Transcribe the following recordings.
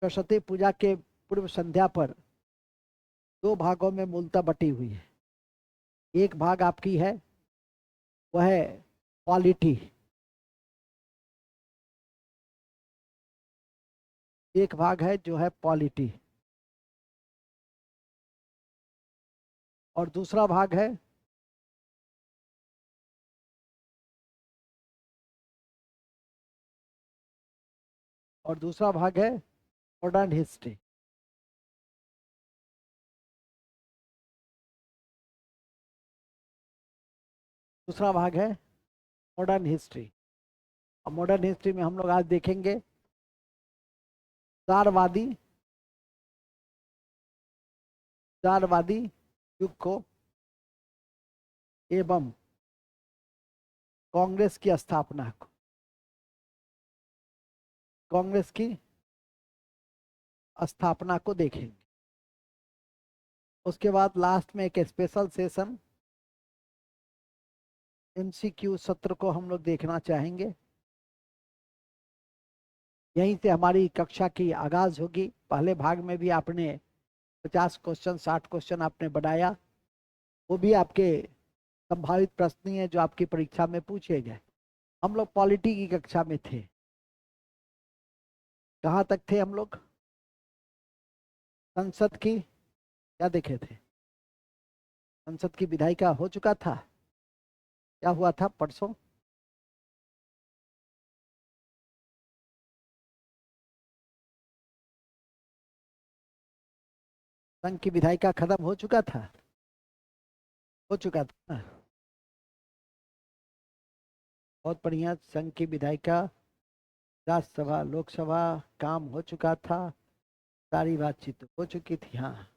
सरस्वती पूजा के पूर्व संध्या पर दो भागों में मूलतः बटी हुई है। एक भाग आपकी है वह है पॉलिटी, एक भाग है जो है पॉलिटी, और दूसरा भाग है मॉडर्न हिस्ट्री। दूसरा भाग है मॉडर्न हिस्ट्री। और मॉडर्न हिस्ट्री में हम लोग आज देखेंगे उदारवादी उदारवादी युग को एवं कांग्रेस की स्थापना को, कांग्रेस की स्थापना को देखेंगे। उसके बाद लास्ट में एक स्पेशल सेशन एमसीक्यू सत्र को हम लोग देखना चाहेंगे। यहीं से हमारी कक्षा की आगाज होगी। पहले भाग में भी आपने 50 क्वेश्चन 60 क्वेश्चन आपने बनाया, वो भी आपके संभावित प्रश्न ही है जो आपकी परीक्षा में पूछे गए। हम लोग पॉलिटी की कक्षा में थे। कहाँ तक थे हम लोग? संसद की क्या देखे थे? संसद की विधायिका हो चुका था। क्या हुआ था परसों? संघ की विधायिका खत्म हो चुका था, हो चुका था ना? बहुत बढ़िया। संघ की विधायिका राज्यसभा लोकसभा काम हो चुका था, सारी बातचीत हो चुकी थी। हाँ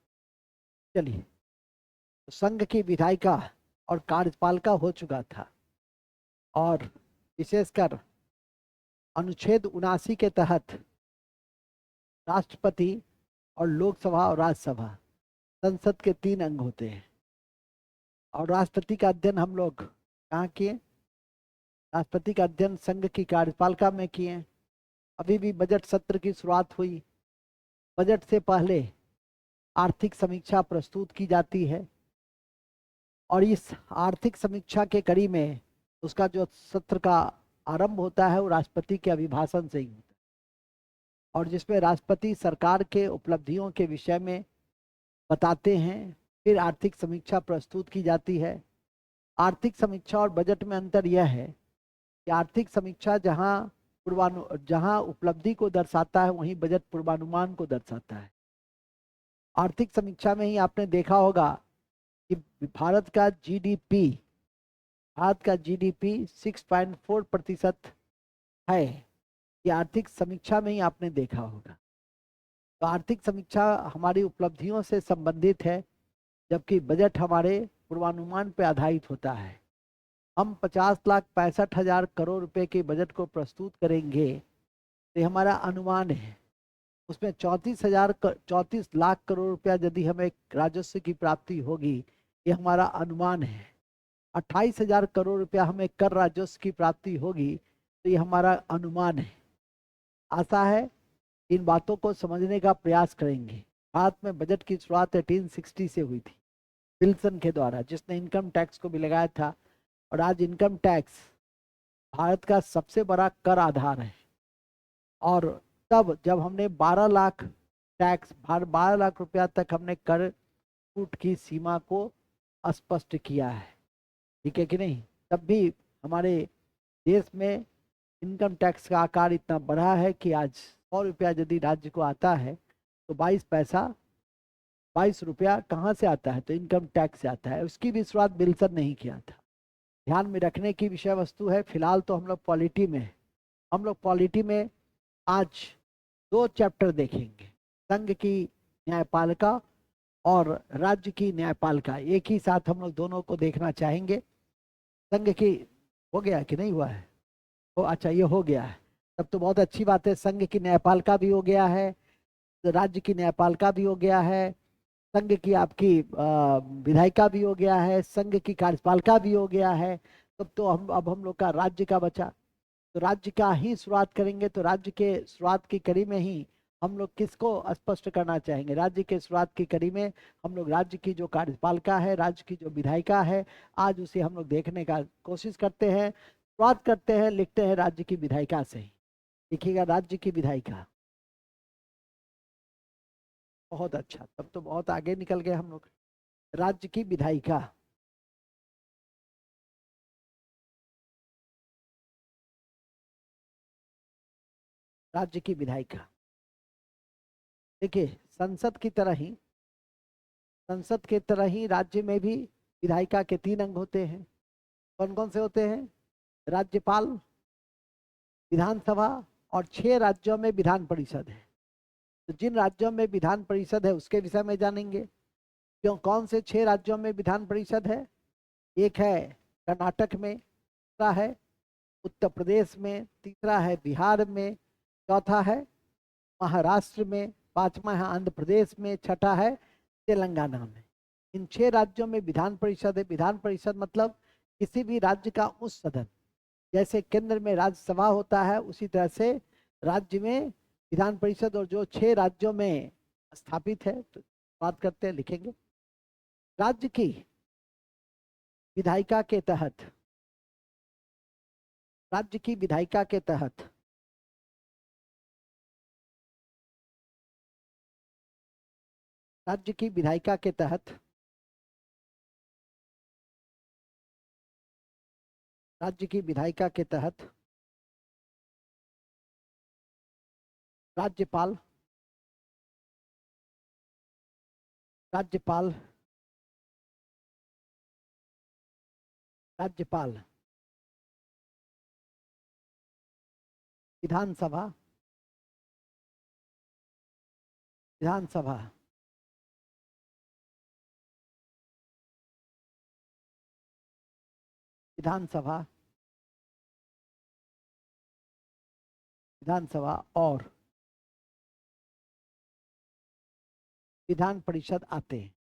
चलिए, तो संघ की विधायिका और कार्यपालिका हो चुका था, और विशेषकर अनुच्छेद 79 के तहत राष्ट्रपति और लोकसभा और राज्यसभा संसद के 3 अंग होते हैं। और राष्ट्रपति का अध्ययन हम लोग कहाँ किए? राष्ट्रपति का अध्ययन संघ की कार्यपालिका में किए। अभी भी बजट सत्र की शुरुआत हुई। बजट से पहले आर्थिक समीक्षा प्रस्तुत की जाती है, और इस आर्थिक समीक्षा के कड़ी में उसका जो सत्र का आरंभ होता है वो राष्ट्रपति के अभिभाषण से ही होता है, और जिसमें राष्ट्रपति सरकार के उपलब्धियों के विषय में बताते हैं। फिर आर्थिक समीक्षा प्रस्तुत की जाती है। आर्थिक समीक्षा और बजट में अंतर यह है कि आर्थिक समीक्षा जहां उपलब्धि को दर्शाता है, वहीं बजट पूर्वानुमान को दर्शाता है। आर्थिक समीक्षा में ही आपने देखा होगा कि भारत का जीडीपी 6.4% है। ये आर्थिक समीक्षा में ही आपने देखा होगा। तो आर्थिक समीक्षा हमारी उपलब्धियों से संबंधित है, जबकि बजट हमारे पूर्वानुमान पर आधारित होता है। हम 50,65,000 करोड़ रुपए के बजट को प्रस्तुत करेंगे, तो हमारा अनुमान है। उसमें 34 लाख करोड़ रुपया यदि हमें राजस्व की प्राप्ति होगी, ये हमारा अनुमान है। 28,000 करोड़ रुपया हमें कर राजस्व की प्राप्ति होगी, तो ये हमारा अनुमान है। आशा है इन बातों को समझने का प्रयास करेंगे। भारत में बजट की शुरुआत 1860 से हुई थी, विल्सन के द्वारा, जिसने इनकम टैक्स को भी लगाया था। और आज इनकम टैक्स भारत का सबसे बड़ा कर आधार है। और तब जब हमने 12 लाख रुपया तक हमने कर छूट की सीमा को स्पष्ट किया है, ठीक है कि नहीं? तब भी हमारे देश में इनकम टैक्स का आकार इतना बढ़ा है कि आज 100 रुपया यदि राज्य को आता है, तो 22 रुपया कहाँ से आता है? तो इनकम टैक्स से आता है। उसकी भी शुरुआत विल्सन ने ही किया था। ध्यान में रखने की विषय वस्तु है। फिलहाल तो हम लोग पॉलिटी में आज 2 चैप्टर देखेंगे, संघ की न्यायपालिका और राज्य की न्यायपालिका। एक ही साथ हम लोग दोनों को देखना चाहेंगे। संघ की हो गया कि नहीं हुआ है? अच्छा, ये हो गया है, तब तो बहुत अच्छी बात है। संघ की न्यायपालिका भी हो गया है, राज्य की न्यायपालिका भी हो गया है, संघ की आपकी विधायिका भी हो गया है, संघ की कार्यपालिका भी हो गया है। तब तो अब हम लोग का राज्य का बचा। तो राज्य का ही शुरुआत करेंगे। तो राज्य के शुरुआत की कड़ी में ही हम लोग किसको स्पष्ट करना चाहेंगे? राज्य के शुरुआत की कड़ी में हम लोग राज्य की जो कार्यपालिका है, राज्य की जो विधायिका है, आज उसे हम लोग देखने का कोशिश करते हैं। शुरुआत करते हैं, लिखते हैं राज्य की विधायिका से ही। लिखिएगा राज्य की विधायिका। बहुत अच्छा, तब तो बहुत आगे निकल गए हम लोग। राज्य की विधायिका, राज्य की विधायिका। देखिए, संसद की तरह ही, संसद के तरह ही राज्य में भी विधायिका के 3 अंग होते हैं। कौन कौन से होते हैं? राज्यपाल, विधानसभा और 6 राज्यों में विधान परिषद है। तो जिन राज्यों में विधान परिषद है उसके विषय में जानेंगे। क्यों, कौन से 6 राज्यों में विधान परिषद है? एक है कर्नाटक में, दूसरा है उत्तर प्रदेश में, तीसरा है बिहार में, चौथा है महाराष्ट्र में, पांचवा है आंध्र प्रदेश में, छठा है तेलंगाना में। इन 6 राज्यों में विधान परिषद है। विधान परिषद मतलब किसी भी राज्य का उच्च सदन। जैसे केंद्र में राज्यसभा होता है, उसी तरह से राज्य में विधान परिषद, और जो 6 राज्यों में स्थापित है। तो बात करते हैं, लिखेंगे। राज्य की विधायिका के तहत, राज्य की विधायिका के तहत राज्य की विधायिका के तहत राज्य की विधायिका के तहत राज्यपाल, राज्यपाल, राज्यपाल, विधानसभा, विधानसभा, विधानसभा, विधानसभा और विधान परिषद आते हैं।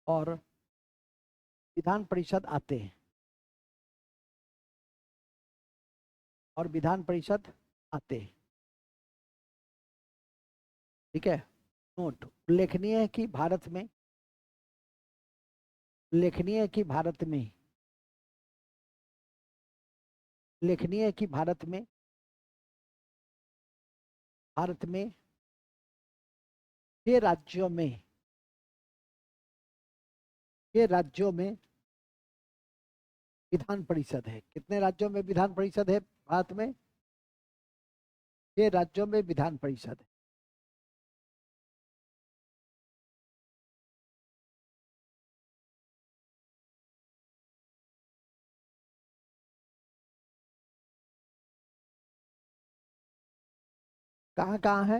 और विधान परिषद आते हैं। और विधान परिषद आते हैं। ठीक है। नोट, उल्लेखनीय है कि भारत में, उल्लेखनीय है कि भारत में, उल्लेखनीय है कि भारत में, भारत में 6 राज्यों में, 6 राज्यों में विधान परिषद है। कितने राज्यों में विधान परिषद है भारत में? 6 राज्यों में विधान परिषद है। कहाँ कहाँ है?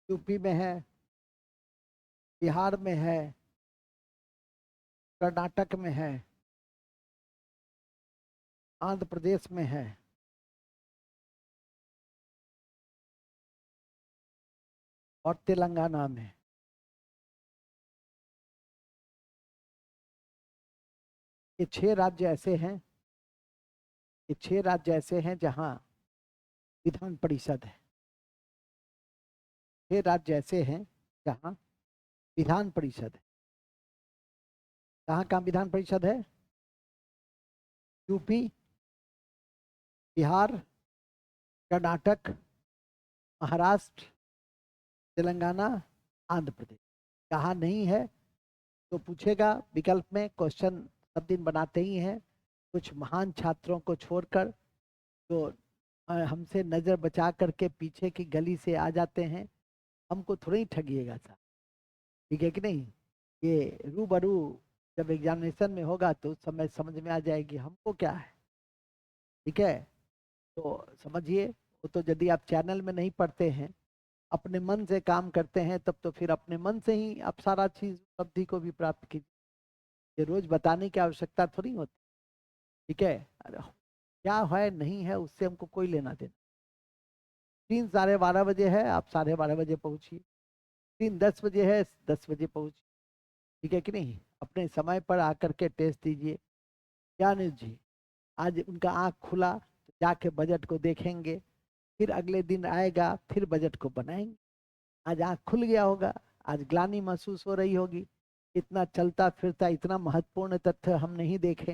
यूपी में है, बिहार में है, कर्नाटक में है, आंध्र प्रदेश में है, और तेलंगाना में। ये 6 राज्य ऐसे हैं, ये 6 राज्य ऐसे हैं जहां विधान परिषद है। 6 राज्य ऐसे हैं जहां विधान परिषद है। कहाँ कहाँ विधान परिषद है? यूपी, बिहार, कर्नाटक, महाराष्ट्र, तेलंगाना, आंध्र प्रदेश। कहाँ नहीं है तो पूछेगा विकल्प में। क्वेश्चन सब दिन बनाते ही हैं, कुछ महान छात्रों को छोड़कर जो हमसे नजर बचा करके पीछे की गली से आ जाते हैं। हमको थोड़ा ही ठगिएगा सर, ठीक है कि नहीं? ये रूबरू जब एग्जामिनेशन में होगा तो उस समय समझ में आ जाएगी हमको क्या है। ठीक है, तो समझिए। वो तो यदि आप चैनल में नहीं पढ़ते हैं, अपने मन से काम करते हैं, तब तो फिर अपने मन से ही आप सारा चीज उपलब्धि को भी प्राप्त कीजिए। ये रोज बताने की आवश्यकता थोड़ी होती। ठीक है, अरे क्या है नहीं है उससे हमको कोई लेना देना। 3 12:30 बजे है, आप 12:30 बजे पहुंचिए। 3:10 बजे है, 10 बजे पहुंचिए। ठीक है कि नहीं? अपने समय पर आकर के टेस्ट दीजिए। क्या न्यूज जी? आज उनका आंख खुला तो जाके बजट को देखेंगे, फिर अगले दिन आएगा फिर बजट को बनाएंगे। आज आंख खुल गया होगा, आज ग्लानि महसूस हो रही होगी, इतना चलता फिरता इतना महत्वपूर्ण तथ्य हम नहीं देखे,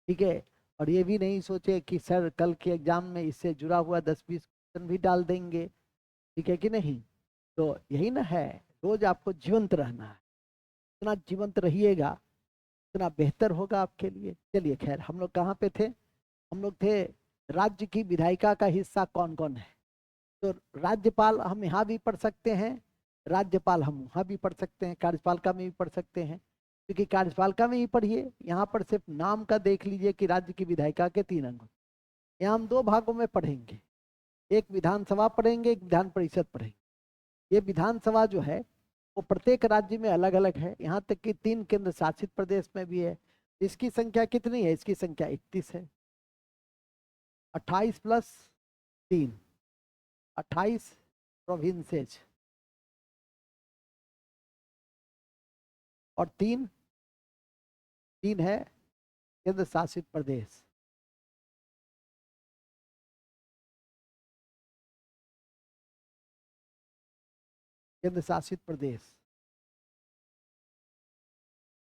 ठीक है। और ये भी नहीं सोचे कि सर कल के एग्जाम में इससे जुड़ा हुआ 10-20 क्वेश्चन भी डाल देंगे, ठीक है कि नहीं। तो यही ना है, रोज आपको जीवंत रहना है, इतना जीवंत रहिएगा उतना बेहतर होगा आपके लिए। चलिए खैर, हम लोग कहाँ पे थे, हम लोग थे राज्य की विधायिका का हिस्सा कौन कौन है। तो राज्यपाल हम यहाँ भी पढ़ सकते हैं, राज्यपाल हम वहाँ भी पढ़ सकते हैं, कार्यपालिका में भी पढ़ सकते हैं। क्योंकि कार्यपालिका में ही पढ़िए, यहाँ पर सिर्फ नाम का देख लीजिए कि राज्य की विधायिका के 3 अंग। यहाँ हम 2 भागों में पढ़ेंगे, एक विधानसभा पढ़ेंगे, एक विधान परिषद पढ़ेंगे। ये विधानसभा जो है वो प्रत्येक राज्य में अलग अलग है, यहाँ तक कि 3 केंद्र शासित प्रदेश में भी है। इसकी संख्या कितनी है, इसकी संख्या 31 है। 28 + 3, 28 प्रोविंसेज, और 3 है केंद्र शासित प्रदेश। केंद्र शासित प्रदेश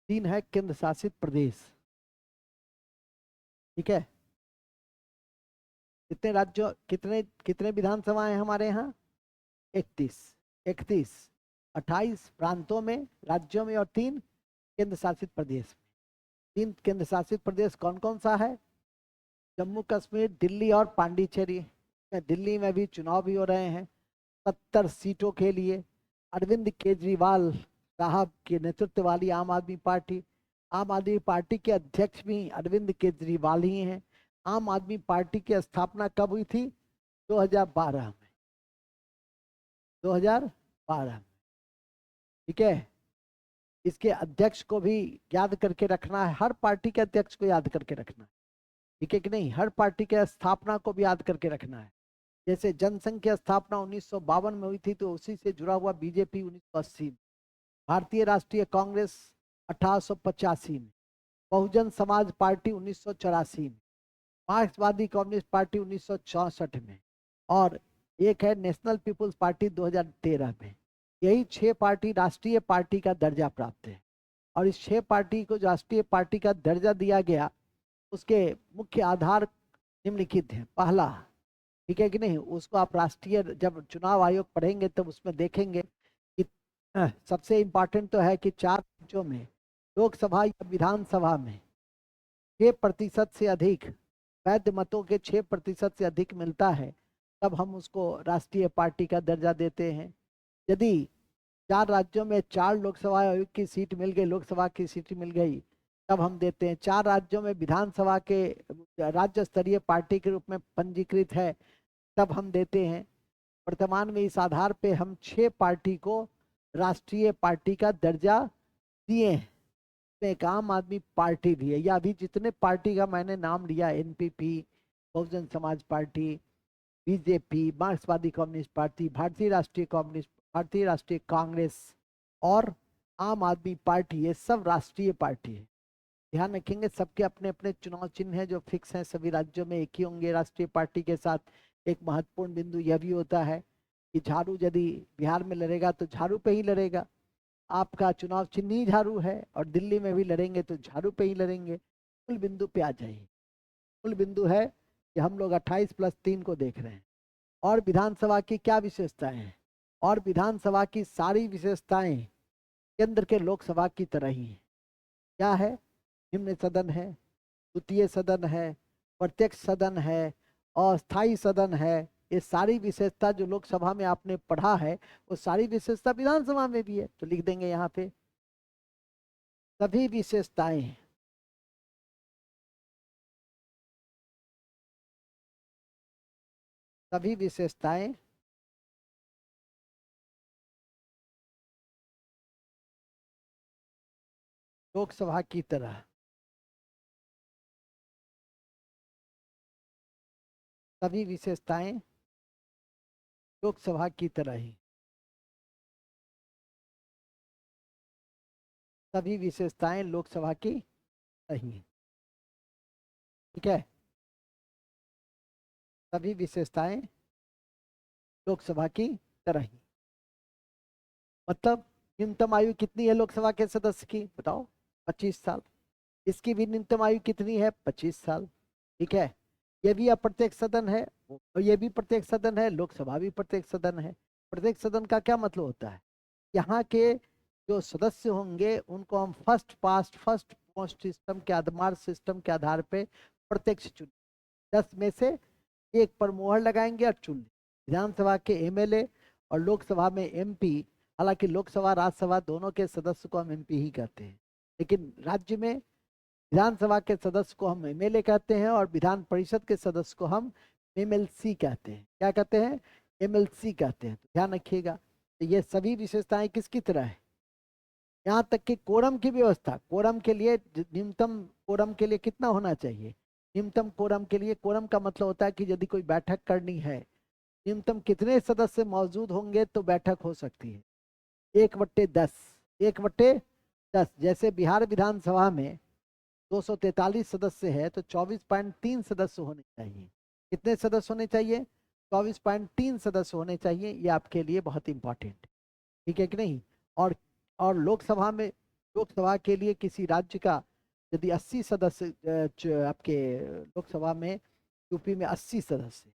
3 है केंद्र शासित प्रदेश, ठीक है। कितने राज्यों, कितने कितने विधानसभाएं हमारे यहाँ, 31। 31, 28 प्रांतों में, राज्यों में, और 3 केंद्र शासित प्रदेश में। 3 केंद्र शासित प्रदेश कौन कौन सा है, जम्मू कश्मीर, दिल्ली और पांडिचेरी। दिल्ली में भी चुनाव भी हो रहे हैं 70 सीटों के लिए। अरविंद केजरीवाल साहब के नेतृत्व वाली आम आदमी पार्टी, आम आदमी पार्टी के अध्यक्ष भी अरविंद केजरीवाल ही हैं। आम आदमी पार्टी की स्थापना कब हुई थी, 2012 में, 2012 में, ठीक है। इसके अध्यक्ष को भी याद करके रखना है, हर पार्टी के अध्यक्ष को याद करके रखना है, ठीक है कि नहीं। हर पार्टी के स्थापना को भी याद करके रखना है। जैसे जनसंघ की स्थापना 1952 में हुई थी, तो उसी से जुड़ा हुआ बीजेपी 1980 में, भारतीय राष्ट्रीय कांग्रेस 1885 में, बहुजन समाज पार्टी 1984 में, मार्क्सवादी कम्युनिस्ट पार्टी 1964 में, और एक है नेशनल पीपुल्स पार्टी 2013 में। यही 6 पार्टी राष्ट्रीय पार्टी का दर्जा प्राप्त है। और इस 6 पार्टी को राष्ट्रीय पार्टी का दर्जा दिया गया, उसके मुख्य आधार निम्नलिखित हैं। पहला, ठीक है कि नहीं, उसको आप राष्ट्रीय, जब चुनाव आयोग पढ़ेंगे तब उसमें देखेंगे कि सबसे इम्पोर्टेंट तो है कि 4 राज्यों में लोकसभा या विधानसभा में 6% से अधिक वैध मतों के 6% से अधिक मिलता है, तब हम उसको राष्ट्रीय पार्टी का दर्जा देते हैं। यदि 4 राज्यों में 4 लोकसभा आयोग की सीट मिल गई, लोकसभा की सीट मिल गई, तब हम देते हैं। 4 राज्यों में विधानसभा के राज्य स्तरीय पार्टी के रूप में पंजीकृत है, तब हम देते हैं। वर्तमान में इस आधार पे हम 6 पार्टी को राष्ट्रीय पार्टी का दर्जा दिए हैं। एक आम आदमी पार्टी भी है, या अभी जितने पार्टी का मैंने नाम लिया, NPP, Bahujan Samaj party, BJP, मार्क्सवादी कम्युनिस्ट पार्टी, भारतीय राष्ट्रीय कम्युनिस्ट, भारतीय राष्ट्रीय कांग्रेस और आम आदमी पार्टी, ये सब राष्ट्रीय पार्टी है। ध्यान रखेंगे, सबके अपने अपने चुनाव चिन्ह हैं जो फिक्स हैं, सभी राज्यों में एक ही होंगे। राष्ट्रीय पार्टी के साथ एक महत्वपूर्ण बिंदु यह भी होता है कि झाड़ू यदि बिहार में लड़ेगा तो झाड़ू पे ही लड़ेगा, आपका चुनाव चिन्ह ही झाड़ू है, और दिल्ली में भी लड़ेंगे तो झाड़ू पे ही लड़ेंगे। मूल बिंदु पे आ जाइए। मूल बिंदु है कि हम लोग 28 + 3 को देख रहे हैं। और विधानसभा की क्या विशेषताएं हैं, और विधानसभा की सारी विशेषताएं केंद्र के लोकसभा की तरह ही है। क्या है, निम्न सदन है, द्वितीय सदन है, प्रत्यक्ष सदन है, अस्थाई सदन है। ये सारी विशेषता जो लोकसभा में आपने पढ़ा है, वो सारी विशेषता विधानसभा में भी है। तो लिख देंगे यहाँ पे सभी विशेषताएं, सभी विशेषताएं लोकसभा की तरह, सभी विशेषताएं लोकसभा की तरह ही, सभी विशेषताएं लोकसभा की नहीं, ठीक है। सभी विशेषताएं लोकसभा की तरह ही। मतलब न्यूनतम आयु कितनी है लोकसभा के सदस्य की, बताओ? 25 साल। इसकी भी न्यूनतम आयु कितनी है? 25 साल। ठीक है, ये भी अप्रत्यक्ष सदन है और ये भी प्रत्येक सदन है, लोकसभा भी प्रत्येक सदन है। प्रत्येक सदन का क्या मतलब होता है? यहाँ के जो सदस्य होंगे उनको हम first past first post system के आधार पे प्रत्यक्ष चुन, 10 में से एक पर मोहर लगाएंगे और चुन। विधानसभा के एमएलए और लोकसभा में एमपी, हालांकि लोकसभा राज्यसभा दोनों के सदस्य को हम एमपी ही कहते हैं, लेकिन राज्य में विधानसभा के सदस्य को हम एमएलए कहते हैं और विधान परिषद के सदस्य को हम एमएलसी कहते हैं। क्या कहते हैं? एमएलसी कहते हैं। तो ध्यान रखिएगा, तो ये सभी विशेषताएं किसकी तरह है? यहाँ तक कि कोरम की व्यवस्था, कोरम के लिए न्यूनतम कोरम के लिए कितना होना चाहिए? न्यूनतम कोरम के लिए, कोरम का मतलब होता है कि यदि कोई बैठक करनी है, न्यूनतम कितने सदस्य मौजूद होंगे तो बैठक हो सकती है? 1/10। 1/10। जैसे बिहार विधानसभा में 243 सदस्य है तो 24.3 सदस्य होने चाहिए। कितने सदस्य होने चाहिए? 24.3 सदस्य होने चाहिए। ये आपके लिए बहुत इंपॉर्टेंट, ठीक है कि नहीं? और लोकसभा में, लोकसभा के लिए किसी राज्य का यदि 80 सदस्य आपके लोकसभा में, यूपी में 80 सदस्य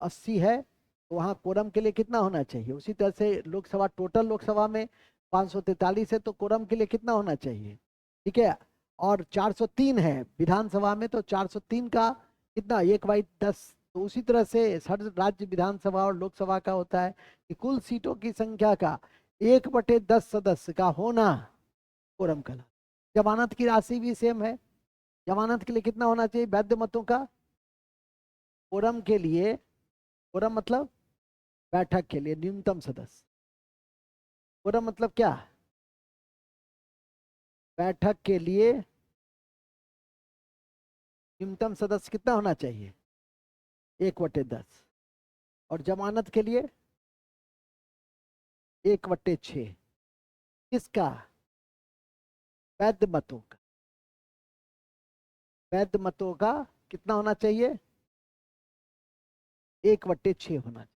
80 है तो वहाँ कोरम के लिए कितना होना चाहिए? उसी तरह से लोकसभा, टोटल लोकसभा में 543 है तो कोरम के लिए कितना होना चाहिए? ठीक है, और 403 है विधानसभा में तो 403 का कितना? 1/10। तो उसी तरह से हर राज्य विधानसभा और लोकसभा का होता है कि कुल सीटों की संख्या का 1/10 सदस्य का होना कोरम कहलाता है। जमानत की राशि भी सेम है। जमानत के लिए कितना होना चाहिए वैध मतों का? कोरम के लिए, कोरम मतलब बैठक के लिए न्यूनतम सदस्य। कोरम मतलब क्या? बैठक के लिए न्यूनतम सदस्य कितना होना चाहिए? 1/10। और जमानत के लिए 1/6। किसका? वैध मतों का। वैध मतों का कितना होना चाहिए? 1/6 होना चाहिए।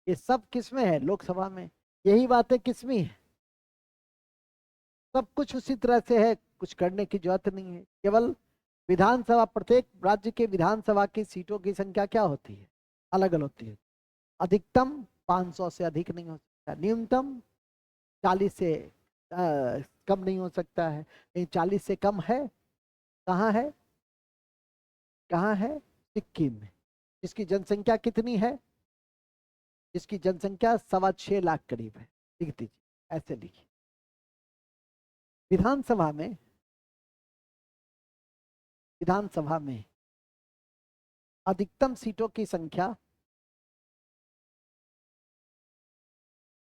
ये सब किसमें है? लोकसभा में। यही बातें किसमें है? सब कुछ उसी तरह से है, कुछ करने की जरूरत नहीं है। केवल विधानसभा, प्रत्येक राज्य के विधानसभा की सीटों की संख्या क्या होती है? अलग अलग होती है। अधिकतम 500 से अधिक नहीं हो सकता, न्यूनतम 40 से कम नहीं हो सकता है। लेकिन 40 से कम है, कहाँ है? कहाँ है? सिक्किम में। जिसकी जनसंख्या कितनी है? जिसकी जनसंख्या 6.25 लाख करीब है। लिख दीजिए, ऐसे लिखिए। विधानसभा में, विधानसभा में अधिकतम सीटों की संख्या,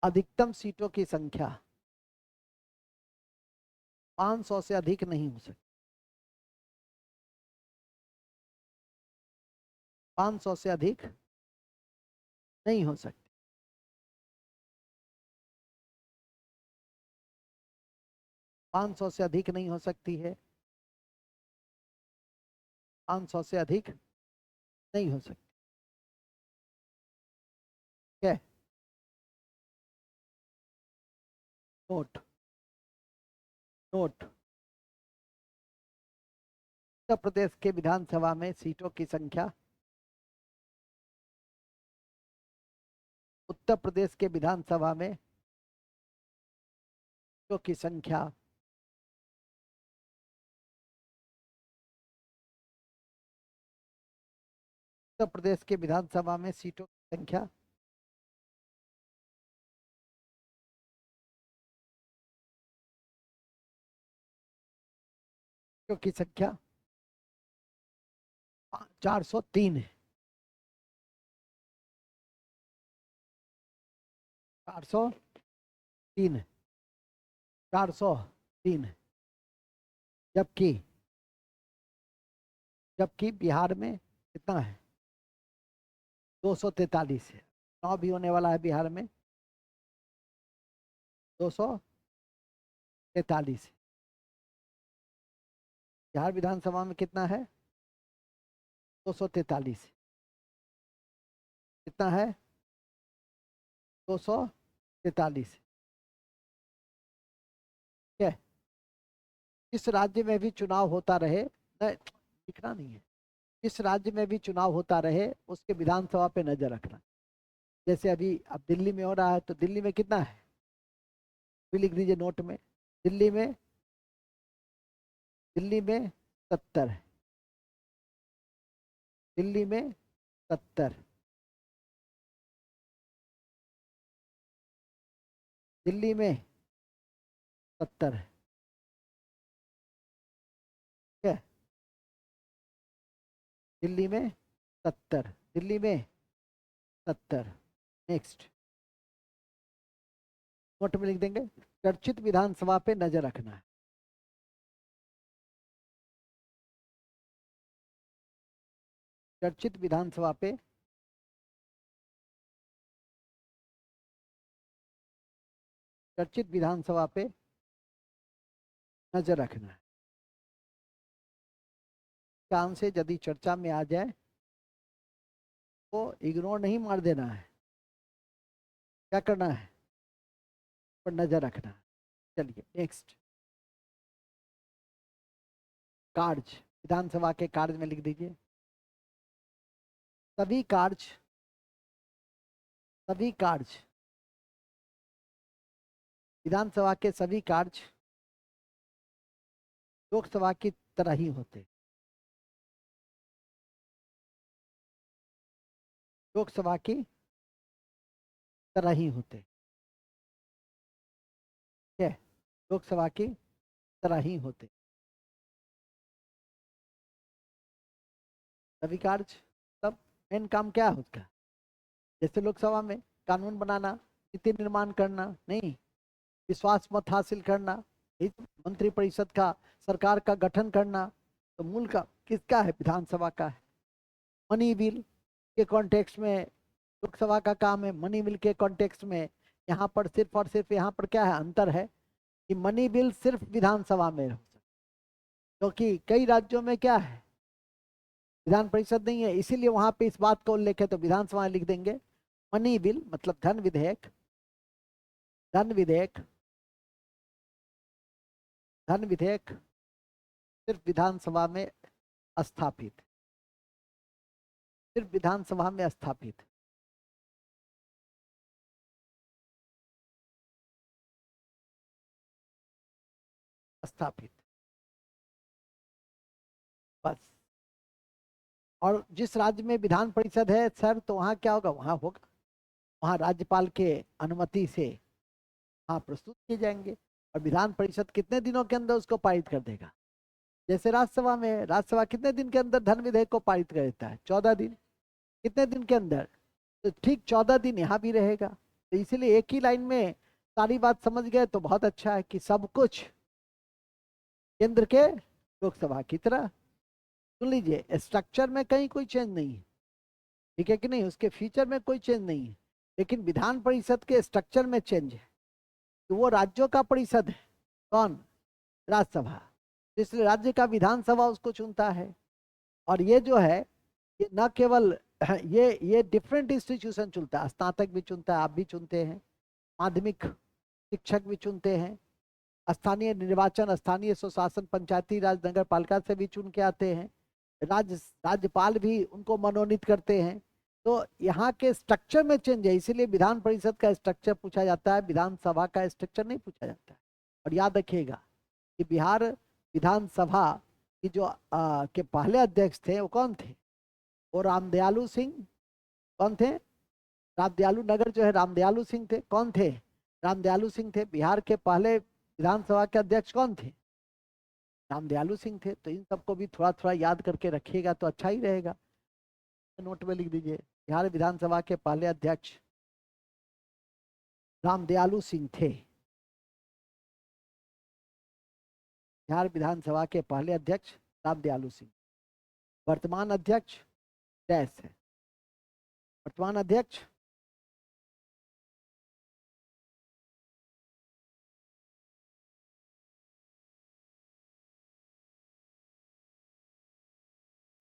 अधिकतम सीटों की संख्या 500 से अधिक नहीं हो सकती। 500 से अधिक नहीं हो सकती। 500 से अधिक नहीं हो सकती है। 500 से अधिक नहीं हो सकती। क्या? Note, note. उत्तर प्रदेश के विधानसभा में सीटों की संख्या, उत्तर प्रदेश के विधानसभा में सीटों की संख्या उत्तर प्रदेश के विधानसभा में सीटों की संख्या सीटों की संख्या 403 है। 403 है। 403 है। जबकि, जबकि बिहार में कितना है? 243 है। चुनाव भी होने वाला है बिहार में। 243 है। बिहार विधानसभा में कितना है? 243 है। कितना है? 243। ठीक है। इस राज्य में भी चुनाव होता रहे, नहीं लिखना नहीं है, इस राज्य में भी चुनाव होता रहे उसके विधानसभा पे नजर रखना। जैसे अभी अब दिल्ली में हो रहा है, तो दिल्ली में कितना है भी लिख दीजिए नोट में। दिल्ली में, दिल्ली में 70 है, दिल्ली में 70, दिल्ली में 70 है। ठीक है, दिल्ली में 70, दिल्ली में 70। नेक्स्ट नोट में लिख देंगे, चर्चित विधानसभा पे नजर रखना है। चर्चित विधानसभा पे, चर्चित विधानसभा पे नजर रखना है। चांस से यदि चर्चा में आ जाए तो इग्नोर नहीं मार देना है, क्या करना है, पर नजर रखना है। चलिए नेक्स्ट, कार्य, विधानसभा के कार्य में लिख दीजिए, सभी कार्य, सभी कार्य, विधानसभा के सभी कार्य लोकसभा की तरह ही होते, लोकसभा की तरह ही होते। ठीक है, लोकसभा की तरह ही होते सभी कार्य। तब मेन काम क्या है उसका? जैसे लोकसभा में कानून बनाना, नीति निर्माण करना, नहीं, विश्वास मत हासिल करना, मंत्रिपरिषद का, सरकार का गठन करना, तो मूल का किसका है? विधानसभा का है। मनी बिल के कॉन्टेक्स्ट में लोकसभा का काम है, मनी बिल के कॉन्टेक्स्ट में यहाँ पर सिर्फ और सिर्फ यहाँ पर क्या है अंतर है कि मनी बिल सिर्फ विधानसभा में हो सकता, क्योंकि कई राज्यों में क्या है, विधान परिषद नहीं है, इसीलिए वहां पे इस बात का उल्लेख है, तो विधानसभा में लिख देंगे मनी बिल मतलब धन विधेयक, धन विधेयक, धन विधेयक सिर्फ विधानसभा में स्थापित, सिर्फ विधानसभा में स्थापित। स्थापित बस। और जिस राज्य में विधान परिषद है सर, तो वहाँ क्या होगा? वहाँ होगा, वहाँ राज्यपाल के अनुमति से हाँ प्रस्तुत किए जाएंगे, और विधान परिषद कितने दिनों के अंदर उसको पारित कर देगा? जैसे राज्यसभा में, राज्यसभा कितने दिन के अंदर धन विधेयक को पारित कर देता है? 14 दिन। कितने दिन के अंदर? तो ठीक 14 दिन यहाँ भी रहेगा। तो इसीलिए एक ही लाइन में सारी बात समझ गए तो बहुत अच्छा है कि सब कुछ केंद्र के लोकसभा की तरह। सुन लीजिए, स्ट्रक्चर में कहीं कोई चेंज नहीं है, ठीक है कि नहीं, उसके फीचर में कोई चेंज नहीं है, लेकिन विधान परिषद के स्ट्रक्चर में चेंज है। तो वो राज्यों का परिषद है, कौन? राज्यसभा। इसलिए राज्य का विधानसभा उसको चुनता है। और ये जो है, ये न केवल ये डिफरेंट इंस्टीट्यूशन चुनता है, स्नातक भी चुनता है, आप भी चुनते हैं, माध्यमिक शिक्षक भी चुनते हैं, स्थानीय निर्वाचन, स्थानीय स्वशासन, पंचायती राज, नगर पालिका से भी चुन के आते हैं, राज्यपाल भी उनको मनोनीत करते हैं। तो यहाँ के स्ट्रक्चर में चेंज है, इसीलिए विधान परिषद का स्ट्रक्चर पूछा जाता है, विधानसभा का स्ट्रक्चर नहीं पूछा जाता है। और याद रखिएगा कि बिहार विधानसभा की जो के पहले अध्यक्ष थे वो कौन थे? वो रामदयालु सिंह। कौन थे? रामदयालु नगर जो है रामदयालु सिंह थे। कौन थे? रामदयालु सिंह थे। बिहार के पहले विधानसभा के अध्यक्ष कौन थे? रामदयालु सिंह थे। तो इन सबको भी थोड़ा थोड़ा याद करके रखिएगा तो अच्छा ही रहेगा। नोट में लिख दीजिए, बिहार विधानसभा के पहले अध्यक्ष रामदयालु सिंह थे। बिहार विधानसभा के पहले अध्यक्ष रामदयालु सिंह। वर्तमान अध्यक्ष डैश है, वर्तमान अध्यक्ष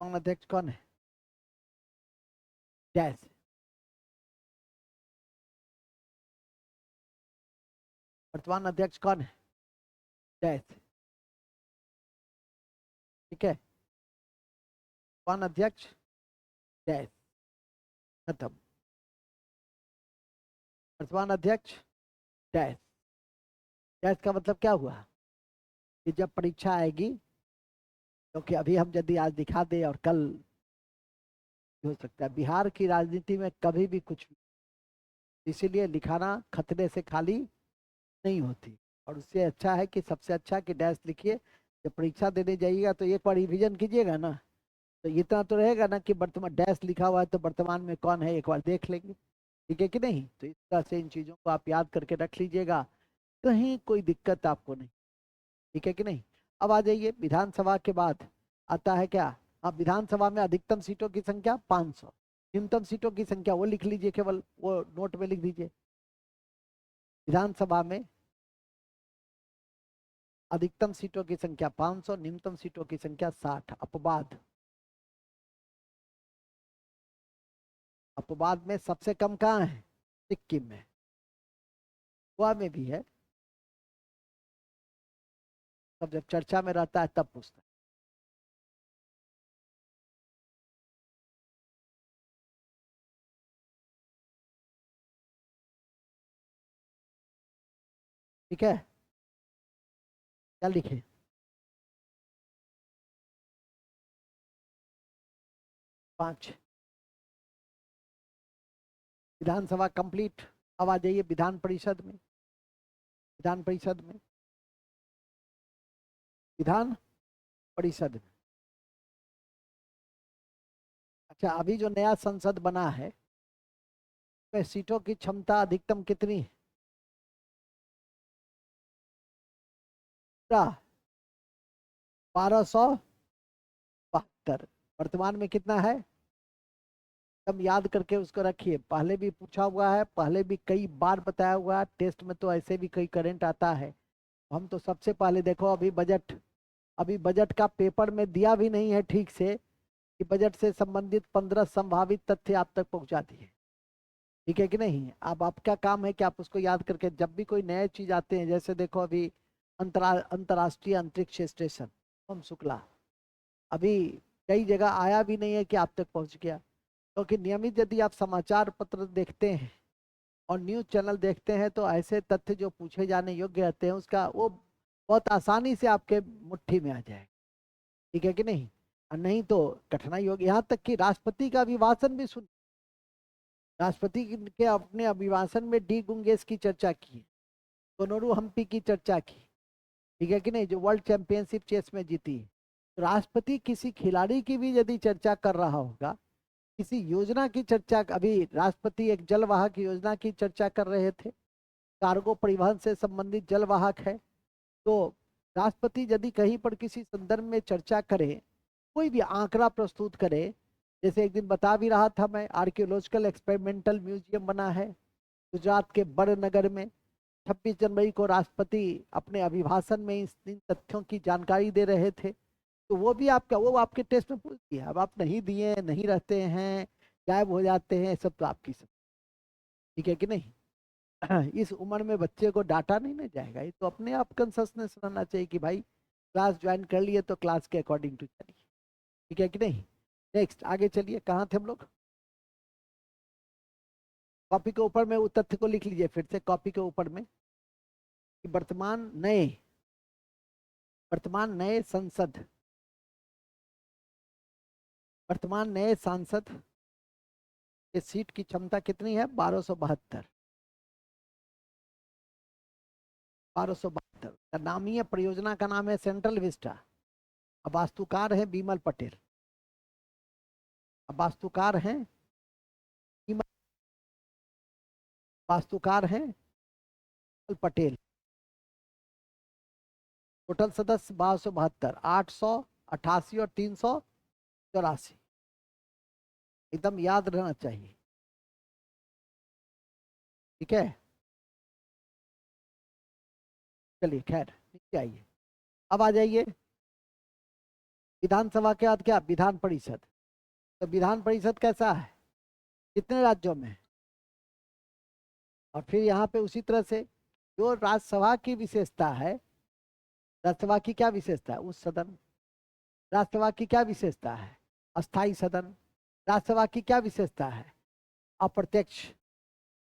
कौन? अध्यक्ष कौन है? डैश। वर्तमान अध्यक्ष कौन है? डैश। ठीक है, वर्तमान अध्यक्ष डैश, खत्म। वर्तमान अध्यक्ष डैश। डैश का मतलब क्या हुआ कि जब परीक्षा आएगी, क्योंकि अभी हम यदि आज दिखा दे और कल हो सकता है, बिहार की राजनीति में कभी भी कुछ, इसीलिए लिखाना खतरे से खाली नहीं होती। और उससे अच्छा है कि सबसे अच्छा कि डैश लिखिए, जब परीक्षा देने जाइएगा तो एक बार रिवीजन कीजिएगा ना, तो इतना तो रहेगा ना कि वर्तमान डैश लिखा हुआ है तो वर्तमान में कौन है एक बार देख लेंगे। ठीक है कि नहीं? तो इस तरह से इन चीजों को आप याद करके रख लीजिएगा, कहीं कोई दिक्कत आपको नहीं। ठीक है कि नहीं? अब आ जाइए, विधानसभा के बाद आता है क्या? अब विधानसभा में अधिकतम सीटों की संख्या 500, न्यूनतम सीटों की संख्या वो लिख लीजिए, केवल वो नोट में लिख दीजिए। विधानसभा में अधिकतम सीटों की संख्या 500, न्यूनतम सीटों की संख्या 60। अपवाद, अपवाद में सबसे कम कहाँ है? सिक्किम में। गोवा में भी है, तब जब चर्चा में रहता है तब पूछता है। ठीक है, क्या लिखे? 5। विधानसभा कंप्लीट। अब आ जाइए विधान परिषद में। विधान परिषद में, विधान परिषद में, अच्छा अभी जो नया संसद बना है उसमें सीटों की क्षमता अधिकतम कितनी है? 1272। वर्तमान में कितना है? हम याद करके उसको रखिए, पहले भी पूछा हुआ है, पहले भी कई बार बताया हुआ है, टेस्ट में तो ऐसे भी कई करंट आता है। हम तो सबसे पहले देखो, अभी बजट का पेपर में दिया भी नहीं है ठीक से कि बजट से संबंधित 15 संभावित तथ्य आप तक पहुंचा दिए। ठीक है कि नहीं? अब आपका काम है कि आप उसको याद करके जब भी कोई नए चीज आते हैं, जैसे देखो अभी अंतर्राष्ट्रीय अंतरिक्ष स्टेशन हम शुक्ला, अभी कई जगह आया भी नहीं है कि आप तक पहुंच गया। क्योंकि नियमित यदि आप समाचार पत्र देखते हैं और न्यूज चैनल देखते हैं तो ऐसे तथ्य जो पूछे जाने योग्य रहते हैं उसका वो बहुत आसानी से आपके मुट्ठी में आ जाएगा। ठीक है कि नहीं? और नहीं तो कठिनाई होगी। यहाँ तक कि राष्ट्रपति का अभिभाषण भी सुन, राष्ट्रपति के अपने अभिभाषण में डी गुंगेस की चर्चा की, कोनोरू हम्पी की चर्चा की। ठीक है कि नहीं? जो वर्ल्ड चैंपियनशिप चेस में जीती। तो राष्ट्रपति किसी खिलाड़ी की भी यदि चर्चा कर रहा होगा, किसी योजना की चर्चा, अभी राष्ट्रपति एक जलवाहक योजना की चर्चा कर रहे थे, कार्गो परिवहन से संबंधित जलवाहक है। तो राष्ट्रपति यदि कहीं पर किसी संदर्भ में चर्चा करे, कोई भी आंकड़ा प्रस्तुत करे, जैसे एक दिन बता भी रहा था मैं, आर्कियोलॉजिकल एक्सपेरिमेंटल म्यूजियम बना है गुजरात के बड़नगर में, 26 जनवरी को राष्ट्रपति अपने अभिभाषण में इन तथ्यों की जानकारी दे रहे थे। तो वो भी आपका, वो आपके टेस्ट में पूछ दिया। अब आप नहीं दिए, नहीं रहते हैं, गायब हो जाते हैं, सब तो आपकी सब। ठीक है कि नहीं? इस उम्र में बच्चे को डांटा नहीं ना जाएगा, ये तो अपने आप कंससनेस रहना चाहिए कि भाई क्लास ज्वाइन कर लिए तो क्लास के अकॉर्डिंग टू चलिए। ठीक है कि नहीं? नेक्स्ट आगे चलिए, कहाँ थे हम लोग? कॉपी के ऊपर में उस तथ्य को लिख लीजिए फिर से, कॉपी के ऊपर में कि वर्तमान नए संसद, वर्तमान नए सांसद के सीट की क्षमता कितनी है? 1272। 1272। नामीय परियोजना का नाम है सेंट्रल विस्टा। अब वास्तुकार है बीमल पटेल। अब वास्तुकार हैं वास्तुकार हैं बीमल पटेल। टोटल सदस्य 1272, 888 और 384। एकदम याद रहना चाहिए। ठीक है, चलिए खैर नीचे आइए। अब आ जाइए विधानसभा के बाद क्या? विधान परिषद। तो विधान परिषद कैसा है? कितने राज्यों में? और फिर यहाँ पे उसी तरह से जो राज्यसभा की विशेषता है, राज्यसभा की क्या विशेषता है? उस सदन। राज्यसभा की क्या विशेषता है? अस्थाई सदन। राज्यसभा की क्या विशेषता है? अप्रत्यक्ष।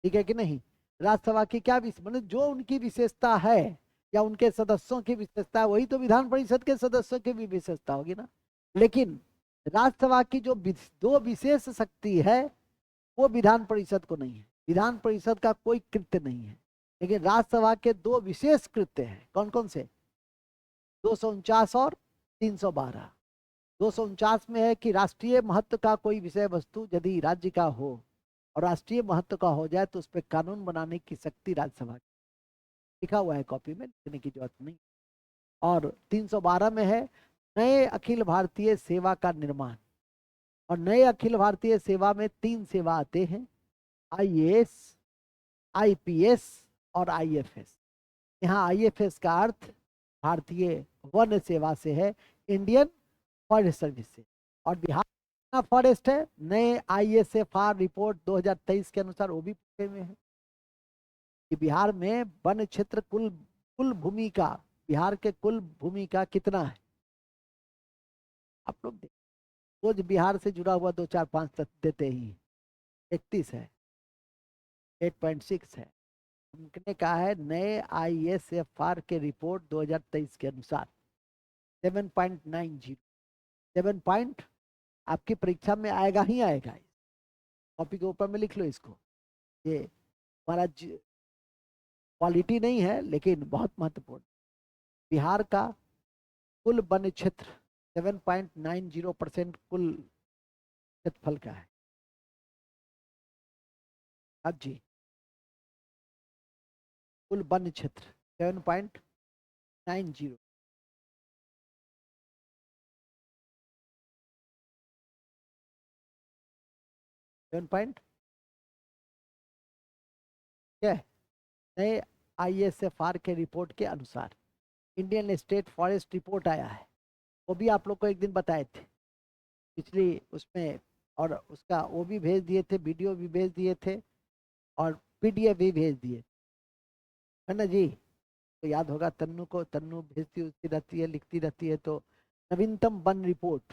ठीक है कि नहीं? राज्यसभा की क्या मतलब जो उनकी विशेषता है या उनके सदस्यों की विशेषता है, वही तो विधान परिषद के सदस्यों की भी विशेषता होगी ना। लेकिन राज्यसभा की जो दो विशेष शक्ति है वो विधान परिषद को नहीं है। विधान परिषद का कोई कृत्य नहीं है, लेकिन राज्यसभा के दो विशेष कृत्य हैं। कौन कौन से? 249 और 312। 249 में है कि राष्ट्रीय महत्व का कोई विषय वस्तु यदि राज्य का हो और राष्ट्रीय महत्व का हो जाए तो उस पर कानून बनाने की शक्ति राज्यसभा की। लिखा हुआ है कॉपी में, लिखने की जरूरत नहीं। और 312 में है नए अखिल भारतीय सेवा का निर्माण। और नए अखिल भारतीय सेवा में 3 सेवा आते हैं, आईएएस, आईपीएस और आईएफएस। यहाँ आईएफएस का अर्थ भारतीय वन सेवा से है, इंडियन फॉरेस्ट सर्विस से। और बिहार का फॉरेस्ट है, नए आईएसएफआर रिपोर्ट 2023 के अनुसार वो भी पूछे हुए हैं कि बिहार में वन क्षेत्र कुल कुल भूमि का, बिहार के कुल भूमि का कितना है? आप लोग रोज बिहार से जुड़ा हुआ 2 4 5 तक देते ही। 31 है, 8.6 है। उनने कहा है नए आईएसएफआर के रिपोर्ट 2023 के अनुसार 7.90। 7 पॉइंट आपकी परीक्षा में आएगा ही आएगा। कॉपी के ऊपर में लिख लो इसको। ये हमारा क्वालिटी नहीं है लेकिन बहुत महत्वपूर्ण। बिहार का कुल वन क्षेत्र 7.90% कुल क्षेत्रफल का है। अब जी, कुल वन क्षेत्र 7.90। क्या है? नए आईएसएफआर के रिपोर्ट के अनुसार इंडियन स्टेट फॉरेस्ट रिपोर्ट आया है, वो भी आप लोग को एक दिन बताए थे पिछली उसमें। और उसका वो भी भेज दिए थे, वीडियो भी भेज दिए थे और पीडीएफ भी भेज दिए, है ना जी? तो याद होगा तन्नू को, तन्नू भेजती उसकी रहती है, लिखती रहती है। तो नवीनतम वन रिपोर्ट,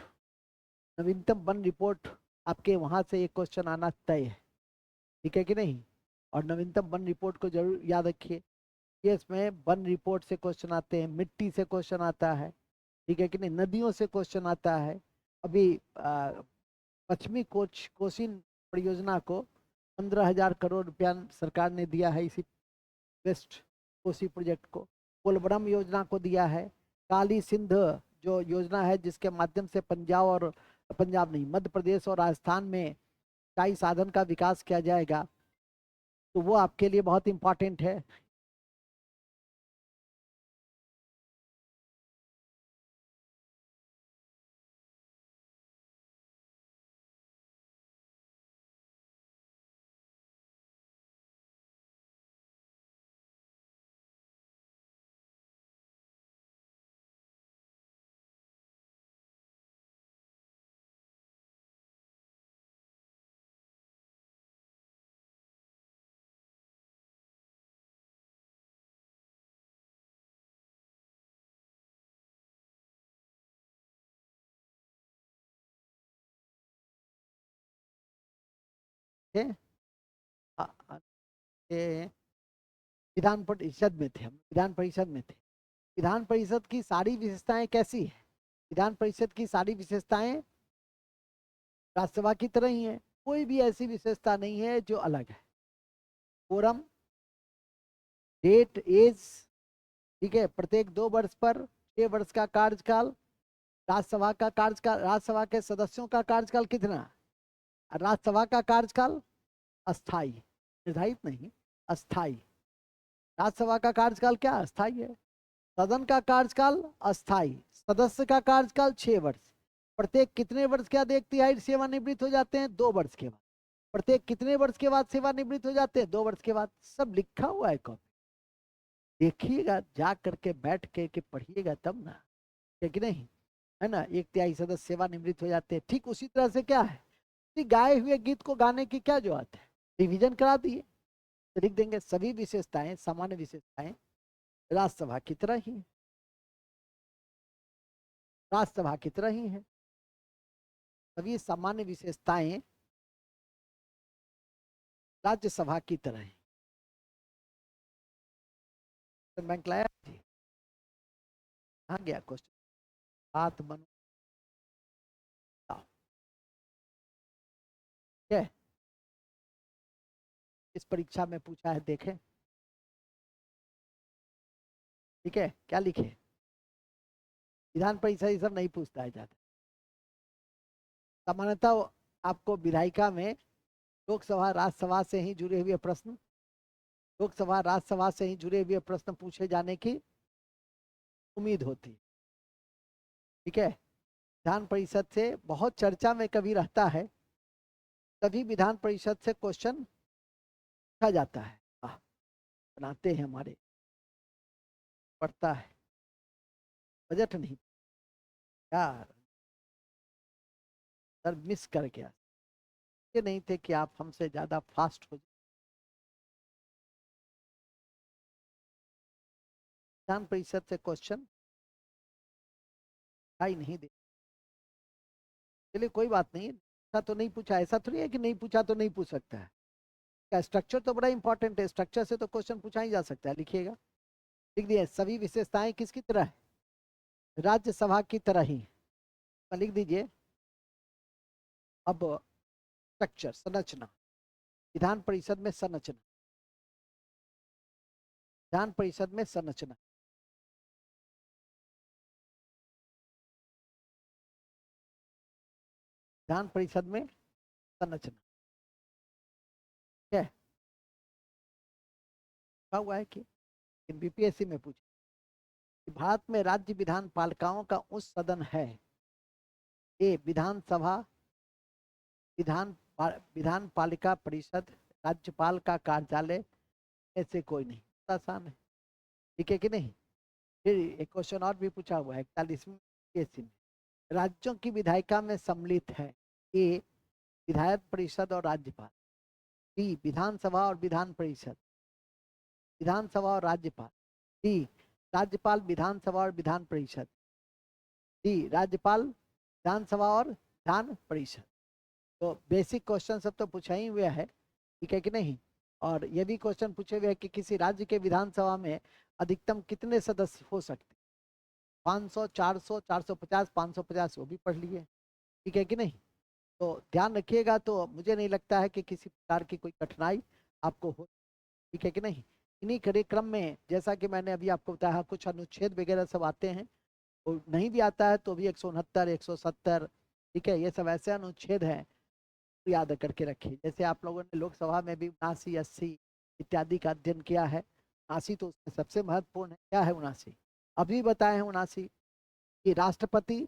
नवीनतम वन रिपोर्ट आपके वहां से एक क्वेश्चन आना तय है। ठीक है कि नहीं? और नवीनतम वन रिपोर्ट को जरूर याद रखिए। ये इसमें वन रिपोर्ट से क्वेश्चन आते हैं, मिट्टी से क्वेश्चन आता है, ठीक है कि नहीं, नदियों से क्वेश्चन आता है। अभी पश्चिमी कोसी परियोजना को 15,000 करोड़ रुपया सरकार ने दिया है, इसी वेस्ट कोसी प्रोजेक्ट को। कोलबरम योजना को दिया है। काली सिंध जो योजना है जिसके माध्यम से पंजाब और पंजाब नहीं, मध्य प्रदेश और राजस्थान में सिंचाई साधन का विकास किया जाएगा, तो वो आपके लिए बहुत इंपॉर्टेंट है। ये विधान परिषद में थे, हम विधान परिषद में थे। विधान परिषद की सारी विशेषताएं कैसी है? विधान परिषद की सारी विशेषताएं राज्यसभा की तरह ही है, कोई भी ऐसी विशेषता नहीं है जो अलग है। फोरम, डेट, एज, ठीक है, प्रत्येक 2 वर्ष पर 6 वर्ष का कार्यकाल। राज्यसभा का कार्यकाल, राज्यसभा के सदस्यों का कार्यकाल कितना? राज्यसभा का कार्यकाल अस्थाई, निर्धारित नहीं, अस्थाई। राज्यसभा का कार्यकाल क्या अस्थाई है? सदन का कार्यकाल अस्थाई, सदस्य का कार्यकाल 6 वर्ष। प्रत्येक कितने वर्ष के बाद एक तिहाई सेवानिवृत्त हो जाते हैं? 2 वर्ष के बाद। प्रत्येक कितने वर्ष के बाद सेवानिवृत्त हो जाते हैं? 2 वर्ष के बाद। सब लिखा हुआ है कॉपी, देखिएगा जा करके, बैठ के पढ़िएगा तब ना, है कि नहीं? है ना? एक तिहाई सदस्य सेवानिवृत्त हो जाते हैं। ठीक उसी तरह से क्या है, गाए हुए गीत को गाने की क्या जरूरत है? रिवीजन करा दिए, तो लिख देंगे सभी विशेषताएं, सामान्य विशेषताएं राज्यसभा की तरह ही, राज्यसभा की तरह ही है। सभी सामान्य विशेषताएं राज्यसभा की तरह है। तो बैंक लाया जी, कहाँ गया क्वेश्चन, बात बनो है, इस परीक्षा में पूछा है, देखें। ठीक है, क्या लिखे, विधान परिषद ये सब नहीं पूछता है ज्यादा। सामान्यतः आपको विधायिका में लोकसभा राज्यसभा से ही जुड़े हुए प्रश्न, लोकसभा राज्यसभा से ही जुड़े हुए प्रश्न पूछे जाने की उम्मीद होती। ठीक है, विधान परिषद से बहुत चर्चा में कभी रहता है, तभी विधान परिषद से क्वेश्चन पूछा जाता है। बनाते हैं हमारे, पढ़ता है, बजट नहीं यार, सर मिस कर गया, ये नहीं थे कि आप हमसे ज्यादा फास्ट हो। विधान परिषद से क्वेश्चन ही नहीं दे, चलिए कोई बात नहीं, पूछा तो नहीं पूछा, ऐसा थोड़ी है कि नहीं पूछा तो नहीं पूछ सकता है। क्या स्ट्रक्चर तो बड़ा इंपॉर्टेंट है, स्ट्रक्चर से तो क्वेश्चन पूछा ही जा सकता है। लिखिएगा, लिख दिए सभी विशेषताएं किसकी तरह है, राज्यसभा की तरह ही। लिख दीजिए अब स्ट्रक्चर, संरचना, विधान परिषद में संरचना, विधान परिषद में संरचना, विधान परिषद में संरचना क्या हुआ है कि बीपीएससी में पूछा, भारत में राज्य विधान पालिकाओं का उस सदन है, ए विधानसभा, विधान विधान पालिका परिषद, राज्यपाल का कार्यालय, ऐसे कोई नहीं। आसान है, ठीक है कि नहीं। फिर एक क्वेश्चन और भी पूछा हुआ है 41वीं में, राज्यों की विधायिका में सम्मिलित है, ए विधायक परिषद और राज्यपाल, बी विधानसभा और विधान परिषद, विधानसभा और राज्यपाल, डी राज्यपाल विधानसभा और विधान परिषद, डी राज्यपाल विधानसभा और विधान परिषद। तो बेसिक क्वेश्चन सब तो पूछा ही हुआ है, ठीक है कि नहीं। और ये भी क्वेश्चन पूछे हुए हैं कि किसी राज्य के विधानसभा में अधिकतम कितने सदस्य हो सकते, 500, 400, 450, 550, वो भी पढ़ लिए, ठीक है कि नहीं। तो ध्यान रखिएगा, तो मुझे नहीं लगता है कि किसी प्रकार की कोई कठिनाई आपको हो, ठीक है कि नहीं। इन्हीं कार्यक्रम में जैसा कि मैंने अभी आपको बताया, कुछ अनुच्छेद वगैरह सब आते हैं, और नहीं भी आता है तो भी 169, 170, ठीक है, ये सब ऐसे अनुच्छेद हैं, तो याद करके रखिए। जैसे आप लोगों ने लोकसभा में भी 79, 80 इत्यादि का अध्ययन किया है, 79 तो उसमें सबसे महत्वपूर्ण है। क्या है 79, अभी बताए हैं 79 कि राष्ट्रपति,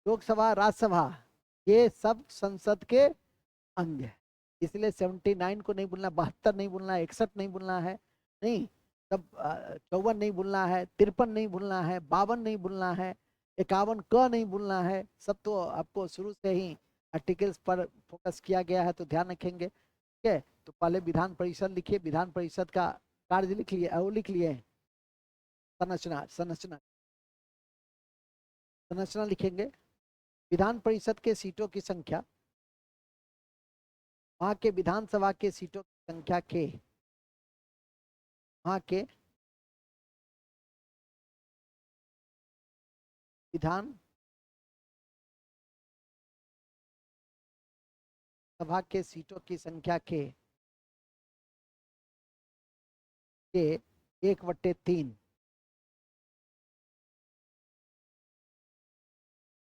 लोकसभा, राज्यसभा, ये सब संसद के अंग है। इसलिए 79 को नहीं बोलना, 72 नहीं बोलना है, 61 नहीं बोलना है, नहीं तब 54 नहीं बोलना है, 53 नहीं बोलना है, 52 नहीं बोलना है, 51 क नहीं बोलना है। सब तो आपको शुरू से ही आर्टिकल्स पर फोकस किया गया है, तो ध्यान रखेंगे। ठीक है, तो पहले विधान परिषद लिखिए, विधान परिषद का कार्य लिख लिए, वो लिख लिए, संरचना, संरचना, संरचना लिखेंगे। विधान परिषद के सीटों की संख्या, वहां के विधानसभा के सीटों की संख्या के, वहां के विधान सभा के सीटों की संख्या के 1/3,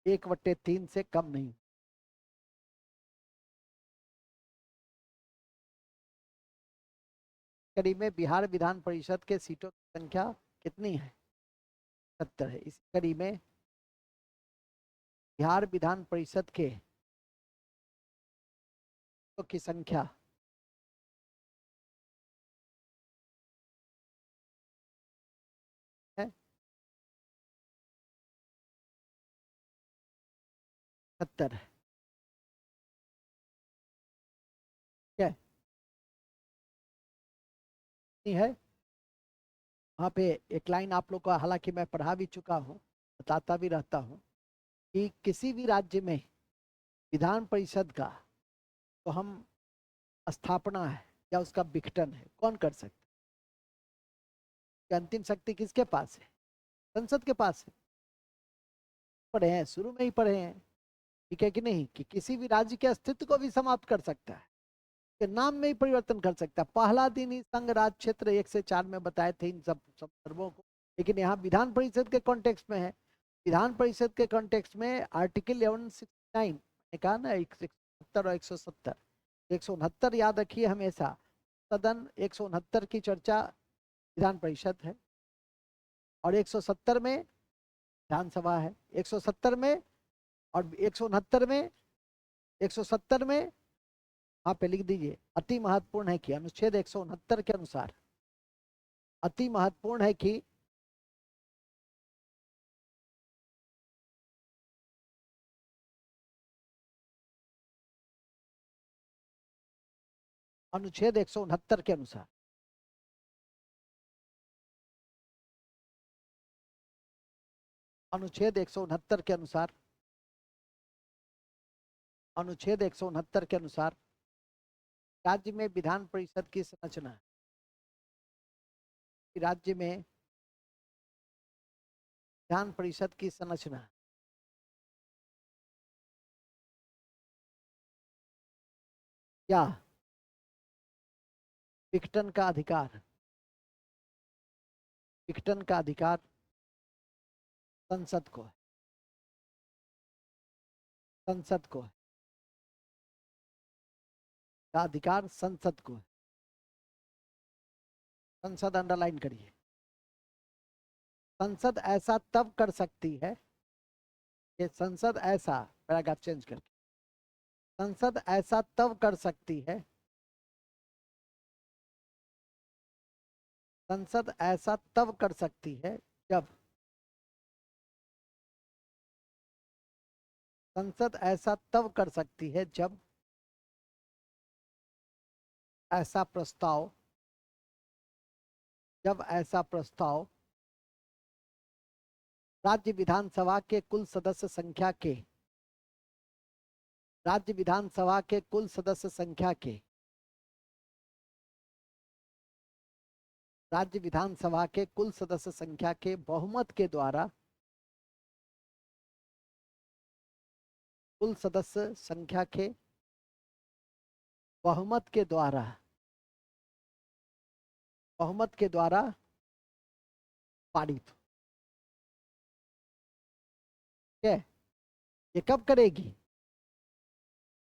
1/3 से कम नहीं। कड़ी में बिहार विधान परिषद के सीटों की संख्या कितनी है, 70 है। इस कड़ी में बिहार विधान परिषद के सीटों की संख्या है 70 है, क्या नहीं है। वहाँ पे एक लाइन आप लोग को हालांकि मैं पढ़ा भी चुका हूँ, बताता भी रहता हूँ कि किसी भी राज्य में विधान परिषद का तो हम स्थापना है या उसका विघटन है कौन कर सकता है? अंतिम शक्ति किसके पास है? संसद के पास है। पढ़े हैं, शुरू में ही पढ़े हैं, ठीक है कि नहीं, कि किसी भी राज्य के अस्तित्व को भी समाप्त कर सकता है, के नाम में ही परिवर्तन कर सकता है। पहला दिन ही संघ राज क्षेत्र 1 से 4 में बताए थे इन सब संदर्भों को, लेकिन यहाँ विधान परिषद के कॉन्टेक्स्ट में है। विधान परिषद के कॉन्टेक्स्ट में आर्टिकल 1169 ने कहा ना 170 और 170, 169 याद रखिए हमेशा। सदन 169 की चर्चा विधान परिषद है और 170 में विधानसभा है। 170 में और 169 में, 170 में वहां पे लिख दीजिए अति महत्वपूर्ण है कि अनुच्छेद 169 के अनुसार अति महत्वपूर्ण है कि अनुच्छेद 169 के अनुसार अनुच्छेद 169 के अनुसार अनुच्छेद 169 के अनुसार राज्य में विधान परिषद की संरचना है। राज्य में विधान परिषद की संरचना क्या विघटन का अधिकार, विघटन का अधिकार संसद को है, संसद को है, का अधिकार संसद को है। संसद अंडरलाइन करिए। संसद ऐसा तब कर सकती है कि संसद ऐसा, पैराग्राफ चेंज करके, संसद ऐसा तब कर सकती है, संसद ऐसा तब कर सकती है जब संसद ऐसा तब कर सकती है जब ऐसा प्रस्ताव, जब ऐसा प्रस्ताव राज्य विधानसभा के कुल सदस्य संख्या के, राज्य विधानसभा के कुल सदस्य संख्या के, राज्य विधानसभा के कुल सदस्य संख्या के बहुमत के द्वारा, कुल सदस्य संख्या के बहुमत के द्वारा, बहुमत के द्वारा पारित। ठीक है, ये कब करेगी?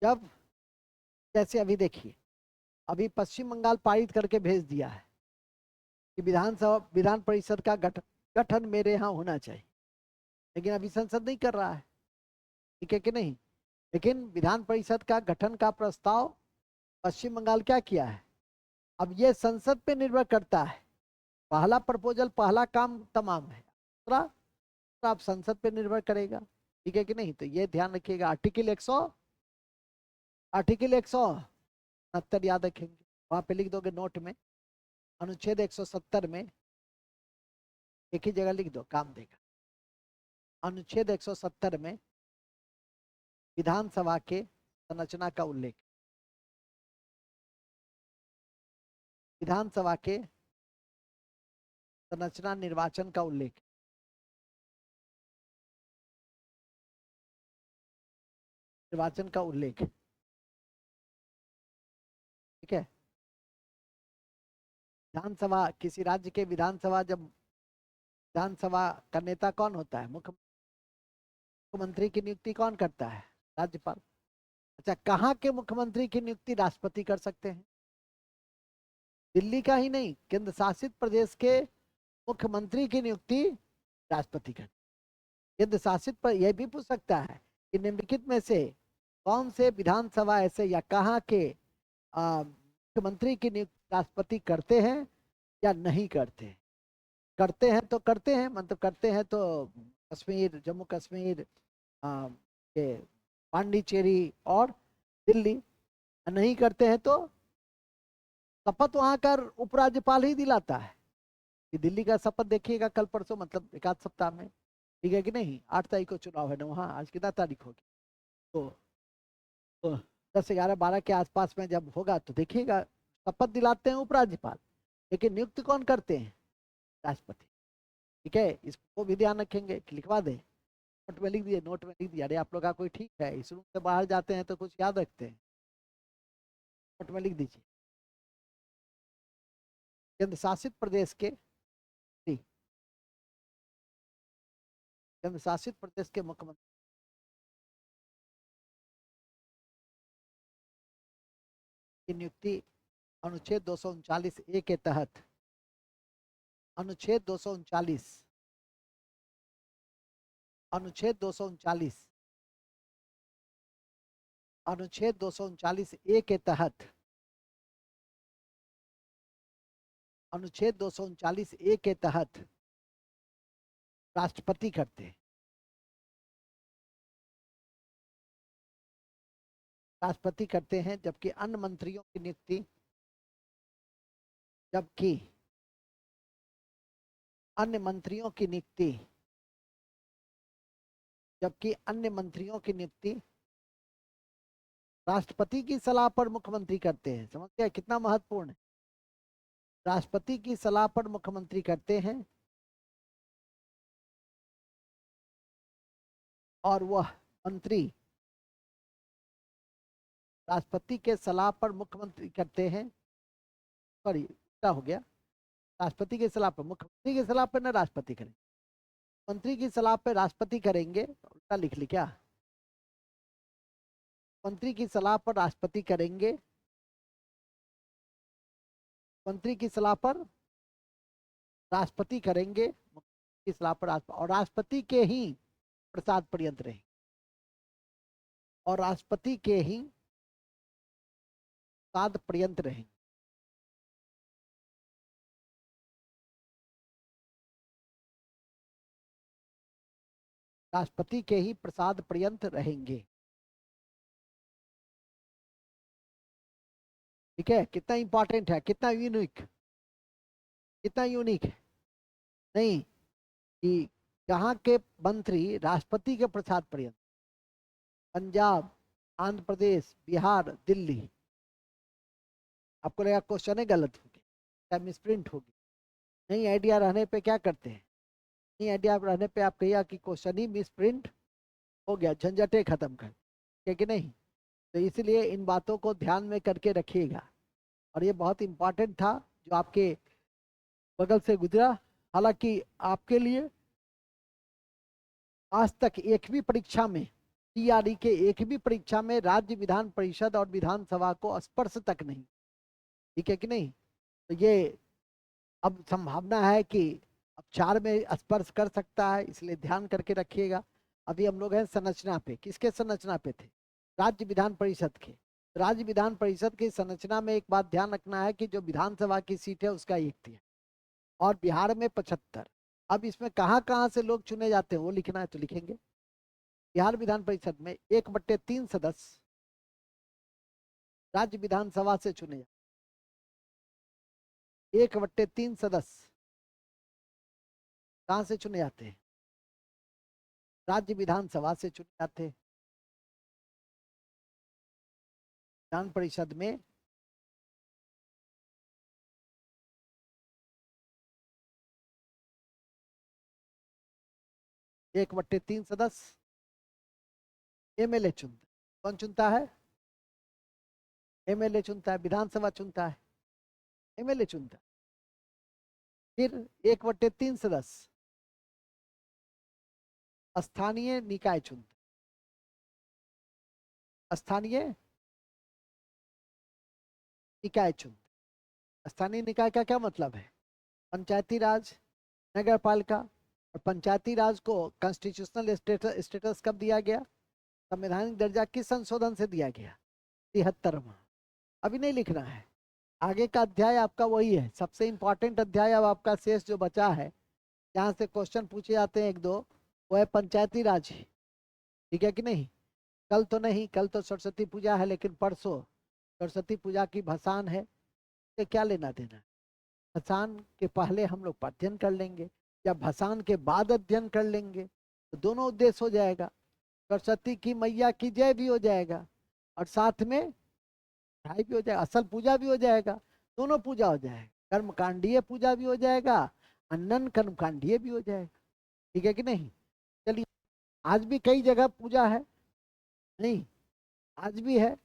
जब, जैसे अभी देखिए, अभी पश्चिम बंगाल पारित करके भेज दिया है कि विधानसभा, विधान परिषद का गठन मेरे यहाँ होना चाहिए, लेकिन अभी संसद नहीं कर रहा है, ठीक है कि नहीं। लेकिन विधान परिषद का गठन का प्रस्ताव पश्चिम बंगाल क्या किया है, अब ये संसद पे निर्भर करता है। पहला प्रपोजल, पहला काम तमाम है, दूसरा तो आप संसद पे निर्भर करेगा, ठीक है कि नहीं। तो ये ध्यान रखिएगा, आर्टिकल 100, आर्टिकल 169 याद रखेंगे, वहां पे लिख दोगे नोट में, अनुच्छेद 170 में एक ही जगह लिख दो, काम देगा। अनुच्छेद 170 में विधानसभा के संरचना का उल्लेख, विधानसभा के संरचना निर्वाचन का उल्लेख, निर्वाचन का उल्लेख, ठीक है। विधानसभा, किसी राज्य के विधानसभा, जब विधानसभा का नेता कौन होता है? मुख्यमंत्री की नियुक्ति कौन करता है? राज्यपाल। अच्छा, कहाँ के मुख्यमंत्री की नियुक्ति राष्ट्रपति कर सकते हैं? दिल्ली का ही नहीं, केंद्र शासित प्रदेश के मुख्यमंत्री की नियुक्ति राष्ट्रपति कर। केंद्र शासित पर यह भी पूछ सकता है कि निम्नलिखित में से कौन से विधानसभा ऐसे या कहाँ के मुख्यमंत्री की नियुक्ति राष्ट्रपति करते हैं या नहीं करते। करते हैं तो करते हैं, मतलब करते हैं तो कश्मीर, जम्मू कश्मीर, के पांडिचेरी और दिल्ली, नहीं करते हैं तो शपथ वहां का उपराज्यपाल ही दिलाता है कि दिल्ली का शपथ देखिएगा कल परसों, मतलब एक आध सप्ताह में, ठीक है कि नहीं। 8 तारीख को चुनाव है ना वहाँ, आज कितना तारीख होगी, तो, तो 10, 11, 12 के आसपास में जब होगा तो देखिएगा, शपथ दिलाते हैं उपराज्यपाल, लेकिन नियुक्त कौन करते हैं, राष्ट्रपति। ठीक है, इसको भी ध्यान रखेंगे कि लिखवा दें, नोट में लिख दिए, नोट में लिख दिया। अरे आप लोग का कोई ठीक है, इस रूम से बाहर जाते हैं तो कुछ याद रखते हैं, नोट में लिख दीजिए। केंद्र शासित प्रदेश के, केंद्र शासित प्रदेश के मुख्यमंत्री की नियुक्ति अनुच्छेद 239 ए के तहत, अनुच्छेद 239, अनुच्छेद 239, अनुच्छेद 239 ए के तहत, अनुच्छेद 239 ए के तहत राष्ट्रपति करते हैं। राष्ट्रपति करते हैं, जबकि अन्य मंत्रियों की नियुक्ति, जबकि अन्य मंत्रियों की नियुक्ति, जबकि अन्य मंत्रियों की नियुक्ति राष्ट्रपति की सलाह पर मुख्यमंत्री करते हैं। समझ गया कितना महत्वपूर्ण है, राष्ट्रपति की सलाह पर मुख्यमंत्री करते हैं, और वह मंत्री राष्ट्रपति के सलाह पर मुख्यमंत्री करते हैं, सॉरी क्या हो गया, राष्ट्रपति की सलाह पर, मुख्यमंत्री की सलाह पर ना राष्ट्रपति करें, मंत्री की सलाह पर राष्ट्रपति करेंगे, उल्टा लिख ली क्या, मंत्री की सलाह पर राष्ट्रपति करेंगे, मंत्री की सलाह पर राष्ट्रपति करेंगे, की सलाह पर राष्ट्रपति, और राष्ट्रपति के ही प्रसाद पर्यंत रहेंगे, और राष्ट्रपति के ही प्रसाद पर्यंत रहेंगे। राष्ट्रपति के ही प्रसाद पर्यंत रहेंगे। ठीक है, कितना इंपॉर्टेंट है, कितना यूनिक, कितना यूनिक है, नहीं कि यहाँ के मंत्री राष्ट्रपति के प्रसाद पर्यंत, पंजाब, आंध्र प्रदेश, बिहार, दिल्ली, आपको लगा क्वेश्चन गलत होगी क्या, मिसप्रिंट होगी, नहीं आइडिया रहने पे क्या करते हैं, नहीं आइडिया रहने पे आप कहिए कि क्वेश्चन ही मिसप्रिंट हो गया, झंझटे खत्म कर, ठीक है कि नहीं। तो इसलिए इन बातों को ध्यान में करके रखिएगा, और ये बहुत इंपॉर्टेंट था जो आपके बगल से गुजरा। हालांकि आपके लिए आज तक एक भी परीक्षा में, टीआरई के एक भी परीक्षा में राज्य विधान परिषद और विधानसभा को स्पर्श तक नहीं, ठीक है कि नहीं। तो ये अब संभावना है कि अब 4 में स्पर्श कर सकता है, इसलिए ध्यान करके रखिएगा। अभी हम लोग हैं संरचना पे, किसके संरचना पे थे, राज्य विधान परिषद के। राज्य विधान परिषद की संरचना में एक बात ध्यान रखना है कि जो विधानसभा की सीट है उसका 1/3 और बिहार में 75। अब इसमें कहाँ कहाँ से लोग चुने जाते हैं वो लिखना है तो लिखेंगे। बिहार विधान परिषद में 1/3 सदस्य राज्य विधानसभा से चुने जाते, 1/3 सदस्य कहाँ से चुने जाते हैं, राज्य विधानसभा से चुने जाते हैं। विधान परिषद में 1/3 सदस्य एमएलए चुनते, कौन चुनता है, एमएलए चुनता है, विधानसभा चुनता है, एमएलए चुनता है। फिर 1/3 सदस्य स्थानीय निकाय चुनते, स्थानीय निकाय चुनते। स्थानीय निकाय का क्या मतलब है, पंचायती राज, नगर पालिका। और पंचायती राज को कॉन्स्टिट्यूशनल स्टेटस कब दिया गया, संवैधानिक दर्जा किस संशोधन से दिया गया, 73वां। अभी नहीं लिखना है, आगे का अध्याय आपका वही है, सबसे इंपॉर्टेंट अध्याय अब आपका शेष जो बचा है, जहाँ से क्वेश्चन पूछे जाते हैं 1-2, वो है पंचायती राज। ठीक है कि नहीं। कल तो नहीं, कल तो सरस्वती पूजा है, लेकिन परसों सरस्वती पूजा की भसान है, से क्या लेना देना? भसान के पहले हम लोग अध्ययन कर लेंगे या भसान के बाद अध्ययन कर लेंगे, तो दोनों उद्देश्य हो जाएगा। सरस्वती की मैया की जय भी हो जाएगा और साथ में पढ़ाई भी हो जाएगा, असल पूजा भी हो जाएगा, दोनों पूजा हो जाएगा। कर्मकांडीय पूजा भी हो जाएगा, अन्नन कर्मकांडीय भी हो जाएगा। ठीक है कि नहीं? चलिए, आज भी कई जगह पूजा है, नहीं आज भी है,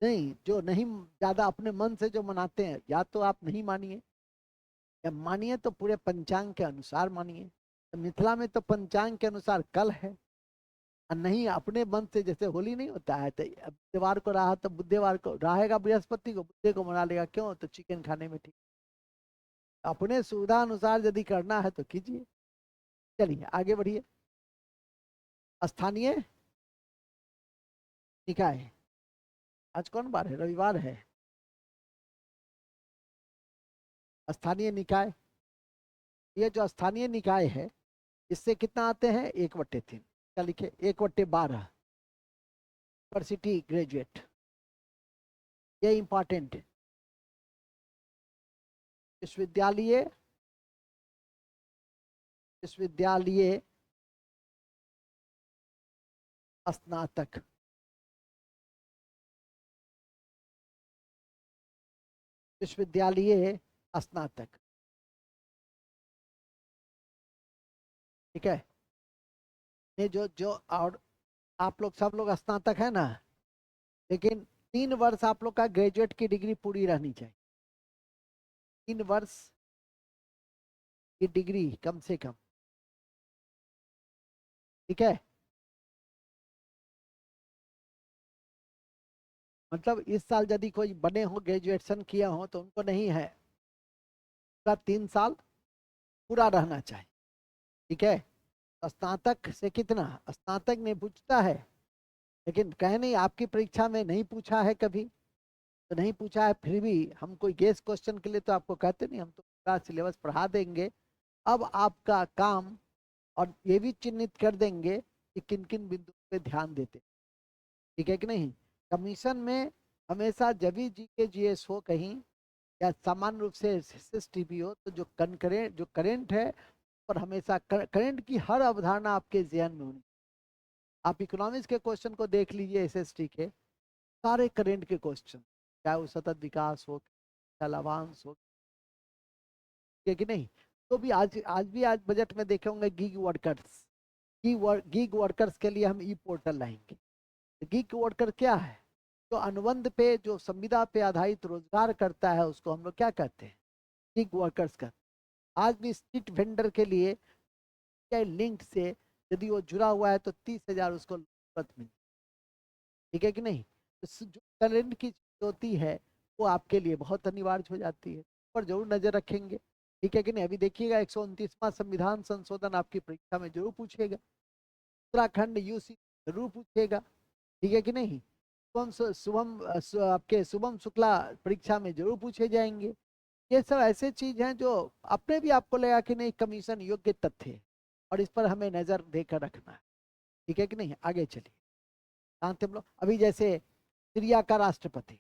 नहीं जो नहीं ज्यादा अपने मन से जो मनाते हैं, या तो आप नहीं मानिए या मानिए तो पूरे पंचांग के अनुसार मानिए। तो मिथिला में तो पंचांग के अनुसार कल है, और नहीं अपने मन से, जैसे होली नहीं होता है, तो बुधवार को रहा तो बुधवार को रहेगा, बृहस्पति को बुधे को मना लेगा, क्यों? तो चिकन खाने में ठीक। अपने सुविधा अनुसार यदि करना है तो कीजिए। चलिए आगे बढ़िए। स्थानीय निकाय, आज कौन बार है? रविवार है। स्थानीय निकाय, ये जो स्थानीय निकाय है, इससे कितना आते हैं? 1/3। क्या लिखे? 1/12। यूनिवर्सिटी ग्रेजुएट, ये इंपॉर्टेंट है। विश्वविद्यालय, विश्वविद्यालय स्नातक, विश्वविद्यालय स्नातक, ठीक है। ये जो जो और आप लोग सब लोग स्नातक है ना, लेकिन 3 वर्ष आप लोग का ग्रेजुएट की डिग्री पूरी रहनी चाहिए। 3 वर्ष की डिग्री कम से कम, ठीक है। मतलब इस साल यदि कोई बने हो, ग्रेजुएशन किया हो, तो उनको नहीं है, पूरा 3 साल पूरा रहना चाहिए, ठीक है। स्नातक से कितना? स्नातक नहीं पूछता है, लेकिन कहे नहीं आपकी परीक्षा में नहीं पूछा है कभी, तो नहीं पूछा है, फिर भी हम कोई गेस क्वेश्चन के लिए तो आपको कहते नहीं, हम तो पूरा सिलेबस पढ़ा देंगे। अब आपका काम, और ये भी चिन्हित कर देंगे कि किन किन बिंदु पे ध्यान देते, ठीक है कि नहीं। कमीशन में हमेशा जब भी जीके जीएस हो कहीं, या सामान्य रूप से एसएसटीबी हो, तो जो करेंट, जो करेंट है, और हमेशा करेंट की हर अवधारणा आपके जहन में होनी। आप इकोनॉमिक्स के क्वेश्चन को देख लीजिए, एसएसटी के सारे करेंट के क्वेश्चन, चाहे वो सतत विकास हो, चाहे लाभांश हो, कि नहीं। तो भी आज बजट में देखे होंगे गीग वर्कर्स, गीग वर्कर्स के लिए हम ई पोर्टल लाएंगे। गीग वर्कर क्या है? जो अनुबंध पे, जो संविदा पे आधारित रोजगार करता है, उसको हम लोग क्या कहते हैं? गीग वर्कर्स का। आज भी स्ट्रीट वेंडर के लिए लिंक से यदि वो जुड़ा हुआ है, तो 30,000 उसको मिल, ठीक है कि नहीं। तो जो करंट की होती है, वो आपके लिए बहुत अनिवार्य हो जाती है, पर जरूर नजर रखेंगे, ठीक है कि नहीं। अभी देखिएगा 129वां संविधान संशोधन आपकी परीक्षा में जरूर पूछेगा, उत्तराखंड यूसी जरूर पूछेगा, ठीक है कि नहीं। आपके शुभम शुक्ला परीक्षा में जरूर पूछे जाएंगे। ये सब ऐसे चीज हैं जो अपने भी आपको लगा कि नहीं कमीशन योग्य तथ्य है, और इस पर हमें नजर देकर रखना है, ठीक है कि नहीं। आगे चलिए, जानते हम लोग, अभी जैसे सीरिया का राष्ट्रपति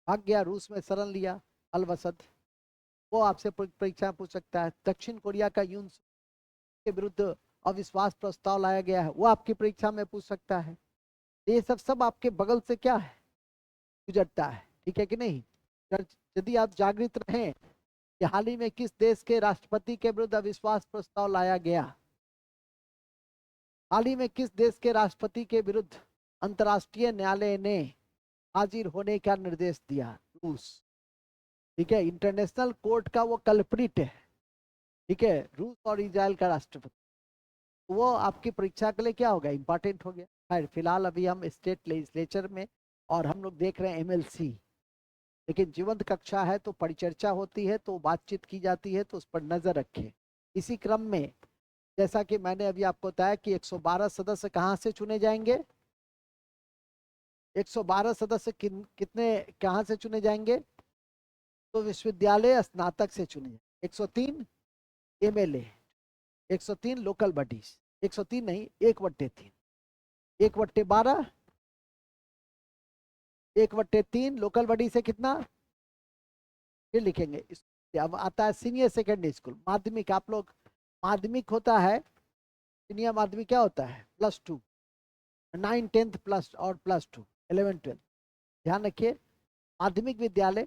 भाग गया, रूस में शरण लिया, अल वसद, वो आपसे परीक्षा पूछ सकता है। दक्षिण कोरिया का यून के विरुद्ध अविश्वास प्रस्ताव लाया गया है, वो आपकी परीक्षा में पूछ सकता है। ये सब आपके बगल से क्या है? गुजरता है, ठीक है कि नहीं। यदि आप जागृत रहें कि हाल ही में किस देश के राष्ट्रपति के विरुद्ध अविश्वास प्रस्ताव लाया गया, हाल ही में किस देश के राष्ट्रपति के विरुद्ध अंतर्राष्ट्रीय न्यायालय ने हाजिर होने का निर्देश दिया? रूस, ठीक है। इंटरनेशनल कोर्ट का वो कल्प्रिट है, ठीक है, रूस और इजराइल का राष्ट्रपति। वो आपकी परीक्षा के लिए क्या हो गया? इंपॉर्टेंट हो गया। खैर फिलहाल अभी हम स्टेट लेजिस्लेचर में, और हम लोग देख रहे हैं एमएलसी, लेकिन जीवंत कक्षा है तो परिचर्चा होती है, तो बातचीत की जाती है, तो उस पर नजर रखें। इसी क्रम में, जैसा कि मैंने अभी आपको बताया कि 112 सदस्य कहाँ से चुने जाएंगे? 112 सदस्य कितने कहाँ से चुने जाएंगे? तो विश्वविद्यालय स्नातक से चुने जाएंगे। 103 एमएलए, 103 लोकल बॉडीज, 103 नहीं, 1/3, 1/12, 1/3 लोकल बॉडी से कितना? फिर लिखेंगे अब आता है सीनियर सेकेंडरी स्कूल माध्यमिक। आप लोग माध्यमिक होता है, सीनियर माध्यमिक क्या होता है, +2, 9 10th प्लस और +2 11 12। ध्यान रखिए माध्यमिक विद्यालय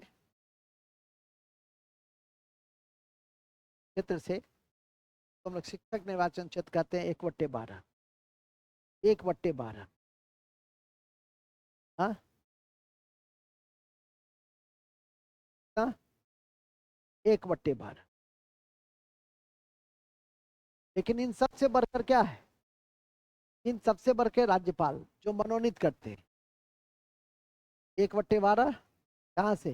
क्षेत्र से तो हम लोग शिक्षक निर्वाचन क्षेत्र कहते हैं 1/12, 1/12। हाँ 1/12। लेकिन इन सबसे बढ़कर क्या है, इन सबसे बढ़कर राज्यपाल जो मनोनीत करते हैं। 1/12 कहाँ से,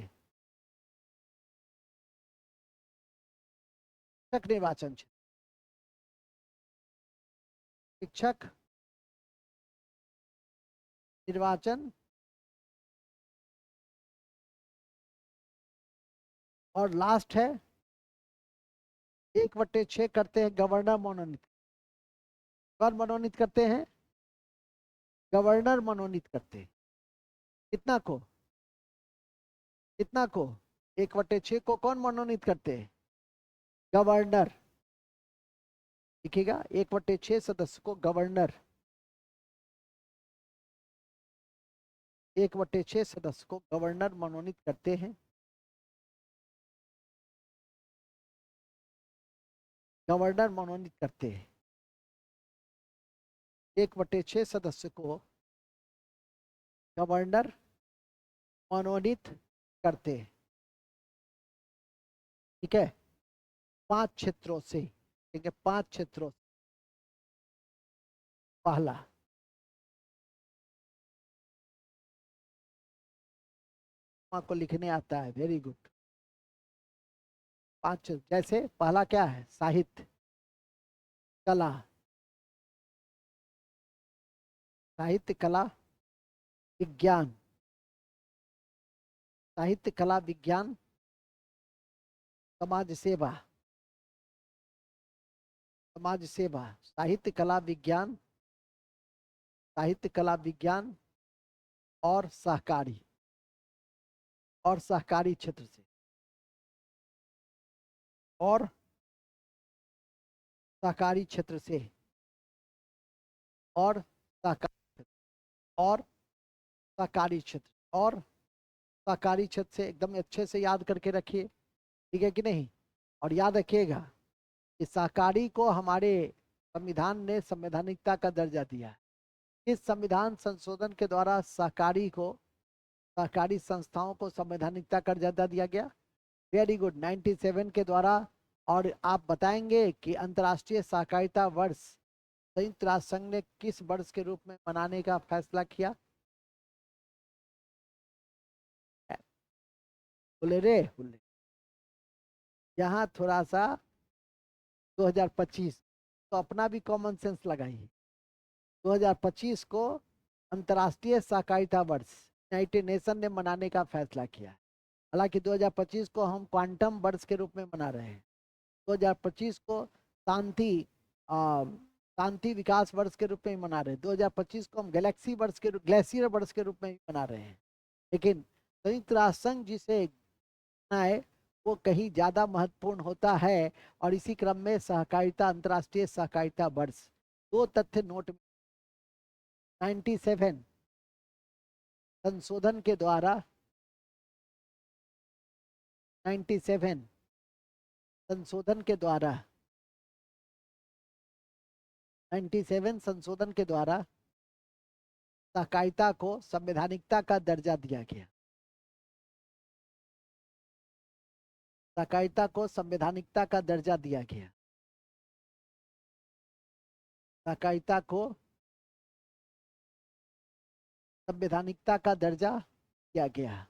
शिक्षक निर्वाचन क्षेत्र, शिक्षक निर्वाचन। और लास्ट है 1/6 करते हैं गवर्नर मनोनीत। कौन मनोनीत करते हैं, गवर्नर मनोनीत करते हैं। कितना को, कितना को, 1/6 को कौन मनोनीत करते हैं, गवर्नर। लिखिएगा 1/6 सदस्य को गवर्नर, 1/6 सदस्य को गवर्नर मनोनीत करते हैं। गवर्नर मनोनीत करते हैं 1/6 सदस्य को गवर्नर मनोनीत करते हैं। ठीक है, 5 क्षेत्रों से, ठीक है 5 क्षेत्रों। पहला को लिखने आता है, वेरी गुड। 5 जैसे पहला क्या है, साहित्य, कला, साहित्य कला विज्ञान, साहित्य कला विज्ञान, समाज सेवा, समाज सेवा, साहित्य कला विज्ञान, साहित्य कला विज्ञान और सहकारी, और सहकारी क्षेत्र से, और सहकारी क्षेत्र से, और सहकारी, और सहकारी क्षेत्र, और सहकारी क्षेत्र से एकदम अच्छे से याद करके रखिए, ठीक है कि नहीं। और याद रखिएगा कि सहकारी को हमारे संविधान ने संवैधानिकता का दर्जा दिया है। इस संविधान संशोधन के द्वारा सहकारी को, सहकारी संस्थाओं को संवैधानिकता का दर्जा दिया गया। वेरी गुड, 97 के द्वारा। और आप बताएंगे कि अंतर्राष्ट्रीय सहकारिता वर्ष संयुक्त राष्ट्र संघ ने किस वर्ष के रूप में मनाने का फैसला किया, बोले रे बोले, यहाँ थोड़ा सा 2025 तो अपना भी कॉमन सेंस लगाइए। 2025 को अंतर्राष्ट्रीय सहकारिता वर्ष यूनाइटेड नेशन ने मनाने का फैसला किया है। हालांकि 2025 को हम क्वांटम वर्ष के रूप में मना रहे हैं। 2025 को शांति शांति विकास वर्ष के रूप में मना रहे हैं। 2025 को हम गैलेक्सी वर्ष के, ग्लेशियर वर्ष के रूप में मना रहे हैं। लेकिन संयुक्त राष्ट्र संघ जिसे मनाए वो कहीं ज्यादा महत्वपूर्ण होता है। और इसी क्रम में सहकारिता, अंतर्राष्ट्रीय सहकारिता वर्ष, 2 तथ्य नोट। 97 संशोधन के द्वारा, 97 संशोधन के द्वारा, 97 संशोधन के द्वारा सहकारिता को संवैधानिकता का दर्जा दिया गया। सहकारिता को संवैधानिकता का दर्जा दिया गया। सहकारिता को संवैधानिकता का दर्जा दिया गया।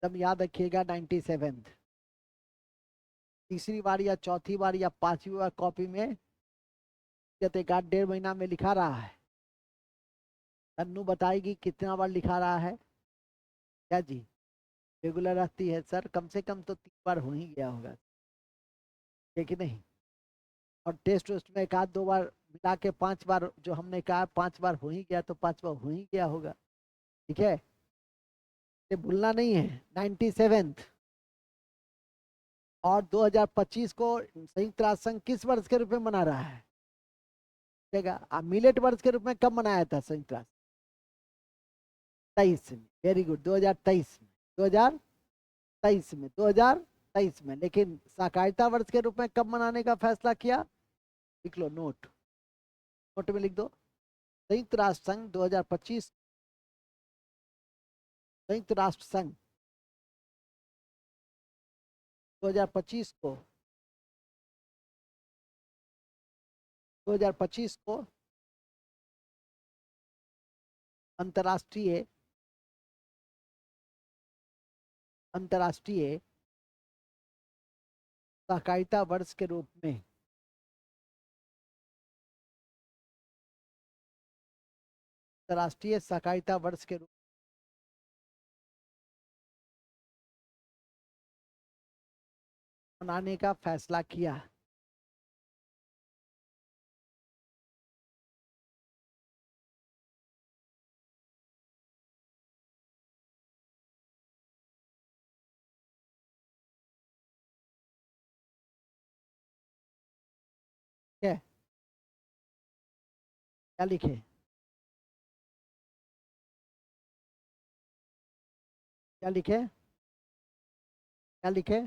तब याद रखिएगा 97। तीसरी बार या चौथी बार या 5वीं बार कॉपी में एक 1.5 महीना में लिखा रहा है। तन्नू बताएगी कितना बार लिखा रहा है, क्या जी रेगुलर रहती है सर, कम से कम तो 3 बार हो ही गया होगा, है कि नहीं। और टेस्ट वेस्ट में 1-2 बार मिला के 5 बार, जो हमने कहा 5 बार हो ही गया तो 5 बार हो ही गया होगा। ठीक है, ये भूलना नहीं है। 97th। और 2025 को संयुक्त राष्ट्र संघ किस वर्ष के रूप में मना रहा है? मिलेट वर्ष के रूप में कब मनाया था संयुक्त राष्ट्र? 23 में। वेरी गुड, 2023 में। 2023 में, 2023 में। लेकिन सहकारिता वर्ष के रूप में कब मनाने का फैसला किया? लिख लो, नोट नोट में लिख दो। संयुक्त राष्ट्र संघ 2025, संयुक्त राष्ट्र संघ 2025 को 2025 को अंतर्राष्ट्रीय अंतर्राष्ट्रीय सहकारिता वर्ष के रूप में अंतर्राष्ट्रीय सहकारिता वर्ष के रूप में मनाने का फैसला किया। क्या क्या लिखे? क्या लिखे? क्या लिखे?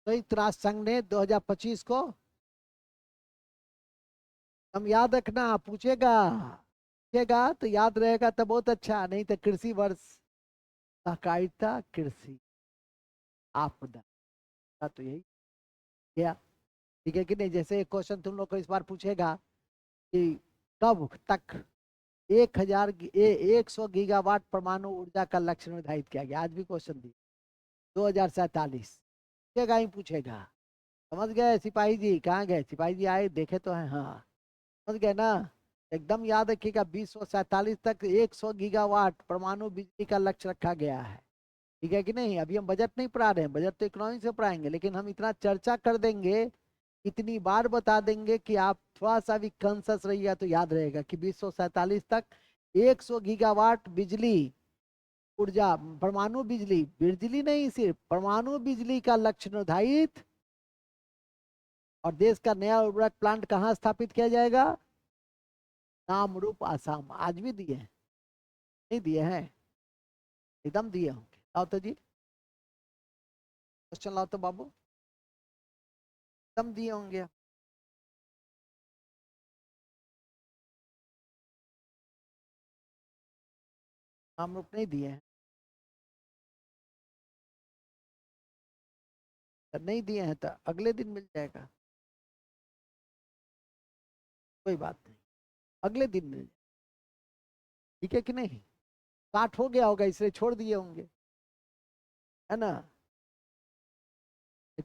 संयुक्त राष्ट्र संघ ने 2025 को, हम याद रखना, पूछेगा पूछेगा तो याद रहेगा तो बहुत अच्छा, नहीं तो कृषि वर्ष, सहकारिता कृषि आपदा, तो यही क्या? ठीक है कि नहीं? जैसे एक क्वेश्चन तुम लोग को इस बार पूछेगा कि कब तक 100 गीगावाट परमाणु ऊर्जा का लक्ष्य निर्धारित किया गया? आज भी क्वेश्चन दी, 2047 पूछेगा ही पूछेगा। समझ गए सिपाही जी? कहाँ गए सिपाही जी? आए देखे तो है, हाँ समझ गए ना? एकदम याद रखिएगा, 2047 तक 100 गीगावाट परमाणु बिजली का लक्ष्य रखा गया है। ठीक है कि नहीं? अभी हम बजट नहीं पढ़ा रहे हैं, बजट तो इकोनॉमिक से पढ़ाएंगे, लेकिन हम इतना चर्चा कर देंगे, इतनी बार बता देंगे कि आप थोड़ा सा भी कॉन्शियस रहिएगा तो याद रहेगा कि 2047 तक 100 गीगावाट बिजली ऊर्जा, परमाणु बिजली, बिजली नहीं सिर्फ परमाणु बिजली का लक्ष्य निर्धारित। और देश का नया उर्वरक प्लांट कहाँ स्थापित किया जाएगा? नामरूप आसाम। आज भी दिए हैं? नहीं दिए हैं? एकदम दिए होंगे। लाओ तो जी, क्वेश्चन लाओ तो बाबू, एकदम दिए होंगे। नामरूप नहीं दिए हैं? नहीं दिए हैं तो अगले दिन मिल जाएगा, कोई बात नहीं, अगले दिन मिल जाएगा। ठीक है कि नहीं? 60 हो गया होगा इसलिए छोड़ दिए होंगे, है ना?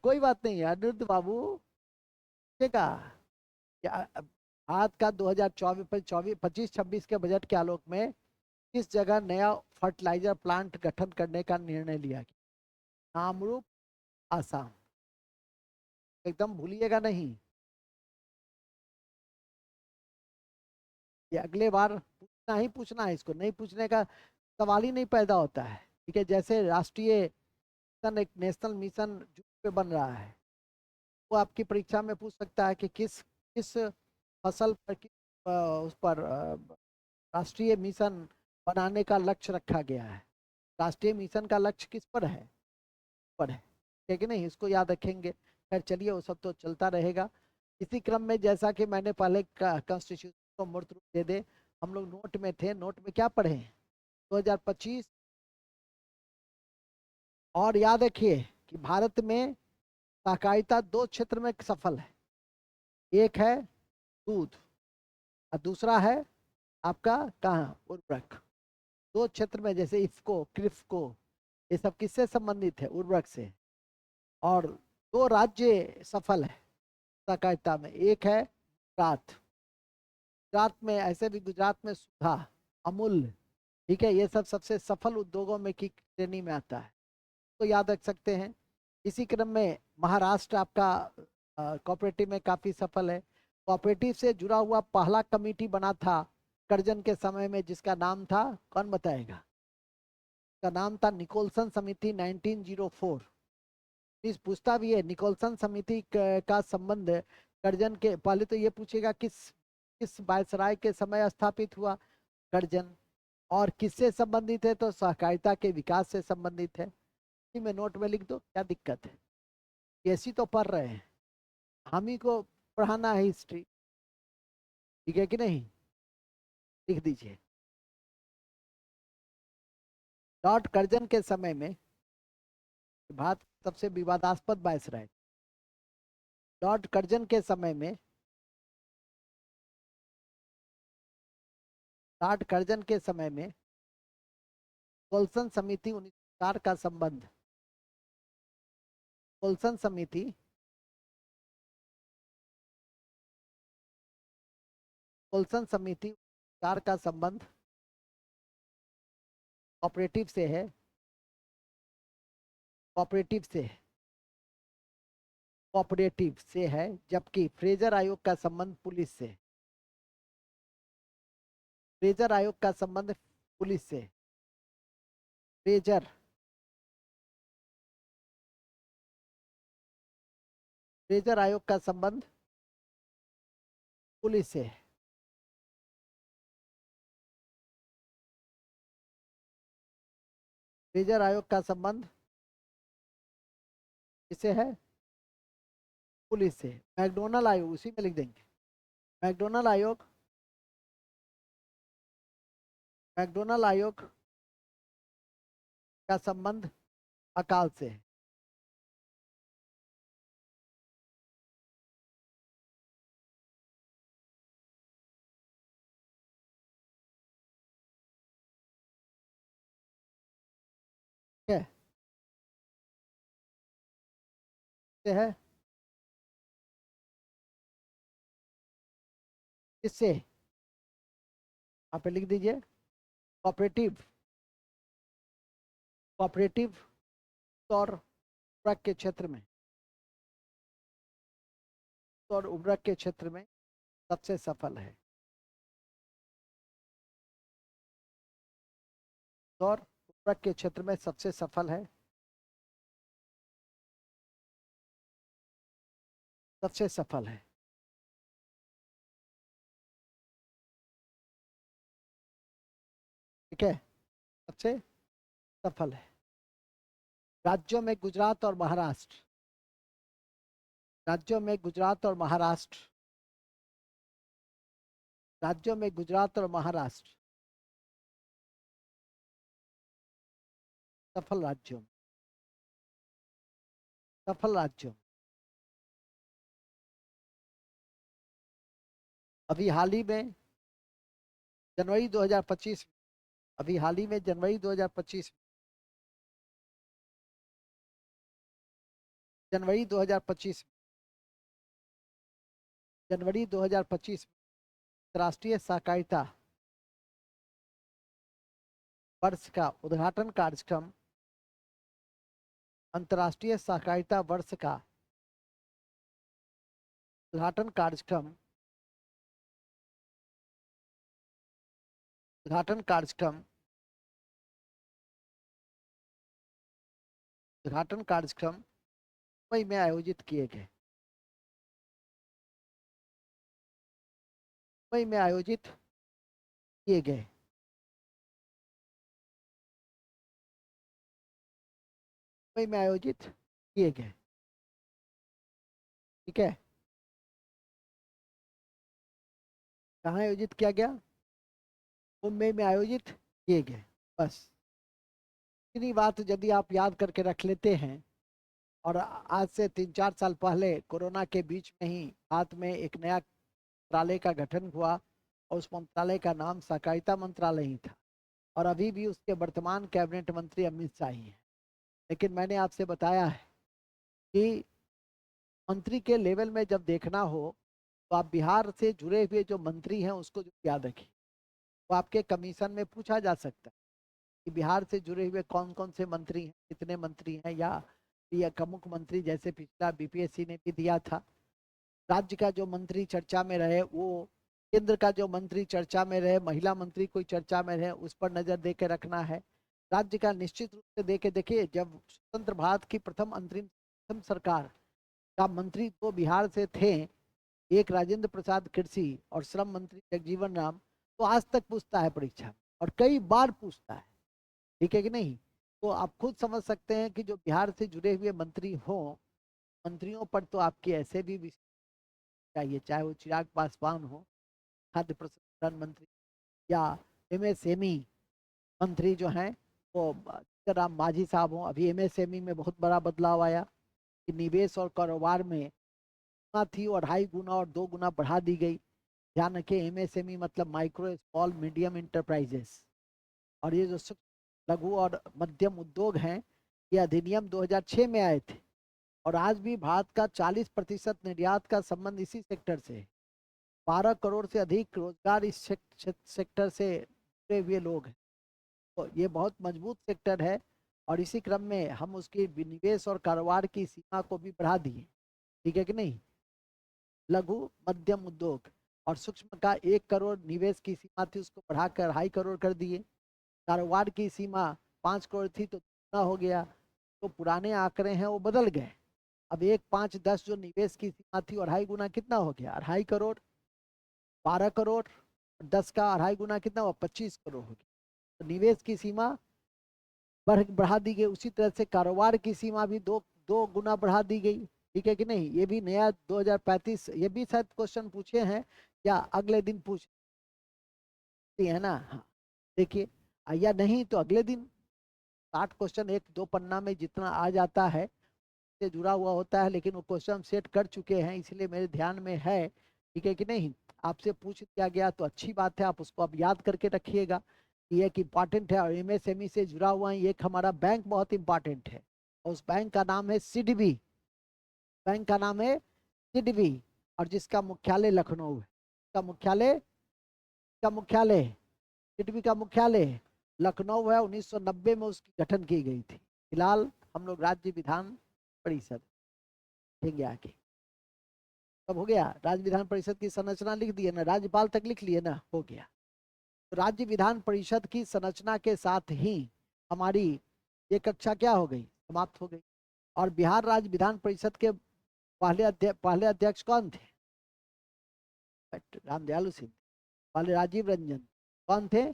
कोई बात नहीं अनिरुद्ध बाबू। देखा आज का 2024 25 26 के बजट के आलोक में किस जगह नया फर्टिलाइजर प्लांट गठन करने का निर्णय लिया गया? नामरूप आसाम। एकदम भूलिएगा नहीं, ये अगले बार पूछना ही पूछना है, इसको नहीं पूछने का सवाल ही नहीं पैदा होता है। ठीक है, जैसे राष्ट्रीय मिशन, एक नेशनल मिशन जो पे बन रहा है, वो आपकी परीक्षा में पूछ सकता है कि किस किस फसल पर उस पर राष्ट्रीय मिशन बनाने का लक्ष्य रखा गया है। राष्ट्रीय मिशन का लक्ष्य किस पर है? पर है, ठीक है नहीं? इसको याद रखेंगे। खैर चलिए, वो सब तो चलता रहेगा। इसी क्रम में जैसा कि मैंने पहले कॉन्स्टिट्यूशन को मूर्त रूप दे दे, हम लोग नोट में थे, नोट में क्या पढ़े? 2025। और याद रखिए कि भारत में सहकारिता दो क्षेत्र में सफल है। एक है दूध और दूसरा है आपका कहाँ? उर्वरक। दो क्षेत्र में, जैसे इफ्को, क्रिफ्को, ये सब किससे संबंधित है? उर्वरक से। और दो राज्य सफल है सहकारिता में, एक है गुजरात। गुजरात में, ऐसे भी गुजरात में सुधा, अमूल, ठीक है, ये सब सबसे सफल उद्योगों में की श्रेणी में आता है, तो याद रख सकते हैं। इसी क्रम में महाराष्ट्र आपका कोऑपरेटिव में काफी सफल है। कोऑपरेटिव से जुड़ा हुआ पहला कमेटी बना था करजन के समय में, जिसका नाम था, कौन बताएगा? का नाम था निकोलसन समिति 1904। इस पूछता भी है निकोलसन समिति का संबंध कर्जन के, पहले तो ये पूछेगा किस किस वायसराय के समय स्थापित हुआ कर्जन, और किससे संबंधित है तो सहकारिता के विकास से संबंधित है। इसी में नोट में लिख दो, क्या दिक्कत है, ऐसी तो पढ़ रहे हैं, हम ही को पढ़ाना है हिस्ट्री, ठीक है कि नहीं, लिख दीजिए। लॉर्ड कर्जन के समय में भारत सबसे विवादास्पद वायसराय, लॉर्ड कर्जन के समय में, लॉर्ड कर्जन के समय में कोल्सन समिति 1904 का संबंध, कोल्सन समिति कोल्सन समिति 4 का संबंध ऑपरेटिव से है, कोऑपरेटिव से, कोऑपरेटिव से है, जबकि फ्रेजर आयोग का संबंध पुलिस से, फ्रेजर आयोग का संबंध पुलिस से, फ्रेजर फ्रेजर आयोग का संबंध पुलिस से, फ्रेजर आयोग का संबंध किससे है, पुलिस से। मैकडोनल आयोग उसी में लिख देंगे, मैकडोनल आयोग, मैकडोनल आयोग का संबंध अकाल से है। ठीक है, से है, किससे, आप लिख दीजिए कोऑपरेटिव, कोऑपरेटिव और उर्वरक के क्षेत्र में, और उर्वरक के क्षेत्र में सबसे सफल है, और उर्वरक के क्षेत्र में सबसे सफल है, सबसे सफल है। ठीक है, सबसे सफल है। राज्यों में गुजरात और महाराष्ट्र, राज्यों में गुजरात और महाराष्ट्र, राज्यों में गुजरात और महाराष्ट्र सफल राज्यों, सफल राज्यों। अभी हाल ही में जनवरी 2025, अभी हाल ही में जनवरी 2025, जनवरी 2025, जनवरी 2025 राष्ट्रीय सहकारिता वर्ष का उद्घाटन कार्यक्रम, अंतर्राष्ट्रीय सहकारिता वर्ष का उद्घाटन कार्यक्रम, उद्घाटन कार्यक्रम, उद्घाटन कार्यक्रम मुंबई में आयोजित किए गए, मुंबई में आयोजित किए गए, मुंबई में आयोजित किए गए। ठीक है, कहाँ आयोजित किया गया, मुंबई में आयोजित किए गए। बस इतनी बात यदि आप याद करके रख लेते हैं, और आज से 3-4 साल पहले कोरोना के बीच में ही हाथ में एक नया मंत्रालय का गठन हुआ, और उस मंत्रालय का नाम सहकारिता मंत्रालय ही था, और अभी भी उसके वर्तमान कैबिनेट मंत्री अमित शाह ही हैं। लेकिन मैंने आपसे बताया है कि मंत्री के लेवल में जब देखना हो तो आप बिहार से जुड़े हुए जो मंत्री हैं उसको याद रखिए, वो आपके कमीशन में पूछा जा सकता है कि बिहार से जुड़े हुए कौन कौन से मंत्री हैं, कितने मंत्री हैं, या प्रमुख मंत्री जैसे पिछला बीपीएससी ने भी दिया था। राज्य का जो मंत्री चर्चा में रहे वो, केंद्र का जो मंत्री चर्चा में रहे, महिला मंत्री कोई चर्चा में रहे, उस पर नजर दे के रखना है। राज्य का निश्चित रूप से देखिए, जब स्वतंत्र भारत की प्रथम अंतरिम सरकार का मंत्री तो बिहार से थे, एक राजेंद्र प्रसाद कृषि और श्रम मंत्री जगजीवन राम, तो आज तक पूछता है परीक्षा में और कई बार पूछता है, ठीक है कि नहीं। तो आप खुद समझ सकते हैं कि जो बिहार से जुड़े हुए मंत्री हों, मंत्रियों पर तो आपके ऐसे भी चाहिए, चाहे वो चिराग पासवान हो, खाद्य प्रसंस्करण मंत्री, या एमएसएमई मंत्री जो हैं वो राम मांझी साहब हो। अभी एमएसएमई में बहुत बड़ा बदलाव आया कि निवेश और कारोबार में थी और 2.5 गुना और 2 गुना बढ़ा दी गई। ध्यान रखें, एमएसएमई मतलब माइक्रो स्मॉल मीडियम इंटरप्राइजेस, और ये जो लघु और मध्यम उद्योग हैं, ये अधिनियम 2006 में आए थे। और आज भी भारत का 40% निर्यात का संबंध इसी सेक्टर से है। 12 करोड़ से अधिक रोजगार इस सेक्टर से जुड़े हुए लोग हैं। तो ये बहुत मजबूत सेक्टर है, और इसी क्रम में हम उसकी निवेश और कारोबार की सीमा को भी बढ़ा दिए, ठीक है कि नहीं। लघु मध्यम उद्योग और सूक्ष्म का 1 करोड़ निवेश की सीमा थी, उसको बढ़ाकर 2.5 करोड़ कर दिए। कारोबार की सीमा 5 करोड़ थी तो 2 हो गया। तो पुराने आंकड़े हैं वो बदल गए। अब 1, 5, 10 जो निवेश की सीमा थी, 2.5 गुना कितना हो गया, 2.5 करोड़। 12 करोड़ 10 का 2.5 गुना कितना हुआ, 25 करोड़ हो गया। तो निवेश की सीमा बढ़ा दी गई। उसी तरह से कारोबार की सीमा भी दो गुना बढ़ा दी गई, ठीक है कि नहीं। ये भी नया 2035, ये भी शायद क्वेश्चन पूछे हैं या अगले दिन पूछती है ना। हाँ, देखिए, या नहीं तो अगले दिन 60 क्वेश्चन एक दो पन्ना में जितना आ जाता है से जुड़ा हुआ होता है, लेकिन वो क्वेश्चन सेट कर चुके हैं, इसलिए मेरे ध्यान में है, ठीक है कि नहीं। आपसे पूछ दिया गया तो अच्छी बात है, आप उसको अब याद करके रखिएगा। ये एक इम्पॉर्टेंट है, और एमएसएमई से जुड़ा हुआ है। एक हमारा बैंक बहुत इंपॉर्टेंट है, और उस बैंक का नाम है सिडबी। बैंक का नाम है सिडबी, और जिसका मुख्यालय लखनऊ है। का मुख्यालय सिडबी का मुख्यालय लखनऊ है। 1990 में उसकी गठन की गई थी। फिलहाल हम लोग राज्य विधान परिषद देखेंगे आगे। तब हो गया, राज्य विधान परिषद की संरचना लिख दी है ना, राज्यपाल तक लिख लिए ना, हो गया। तो राज्य विधान परिषद की संरचना के साथ ही हमारी ये कक्षा क्या हो गई, समाप्त हो गई। और बिहार राज्य विधान परिषद के पहले अध्यक्ष कौन थे, रामदयालु सिंह। पहले राजीव रंजन कौन थे।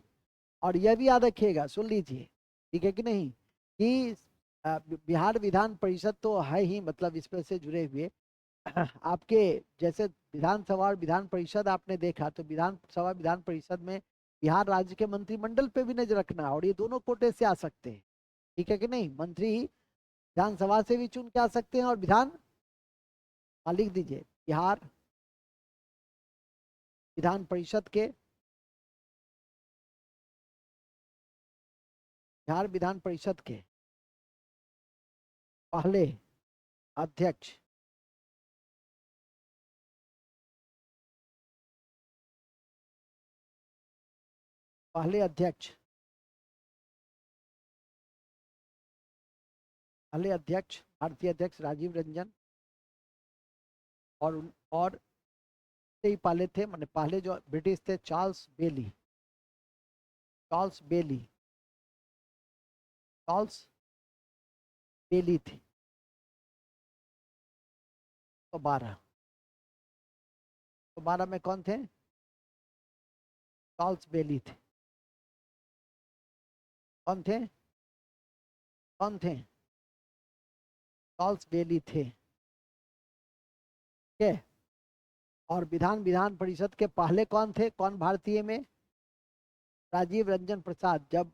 और यह भी याद रखिएगा, सुन लीजिए, ठीक है कि नहीं, कि बिहार विधान परिषद तो है ही, मतलब इसमें से जुड़े हुए आपके जैसे विधानसभा और विधान परिषद आपने देखा, तो विधानसभा विधान परिषद में बिहार राज्य के मंत्रिमंडल पे भी नजर रखना, और ये दोनों कोटे से आ सकते हैं, ठीक है कि नहीं। मंत्री विधानसभा से भी चुन के आ सकते हैं, और लिख दीजिए, विधान परिषद के बिहार विधान परिषद के पहले अध्यक्ष पहले अध्यक्ष पहले अध्यक्ष भारतीय अध्यक्ष राजीव रंजन, और से ही पहले थे, मैंने पहले जो ब्रिटिश थे चार्ल्स बेली थे। तो 12 में कौन थे, चार्ल्स बेली थे। कौन थे, चार्ल्स बेली थे, ठीक है। और विधान परिषद के पहले कौन थे, कौन भारतीय में, राजीव रंजन प्रसाद। जब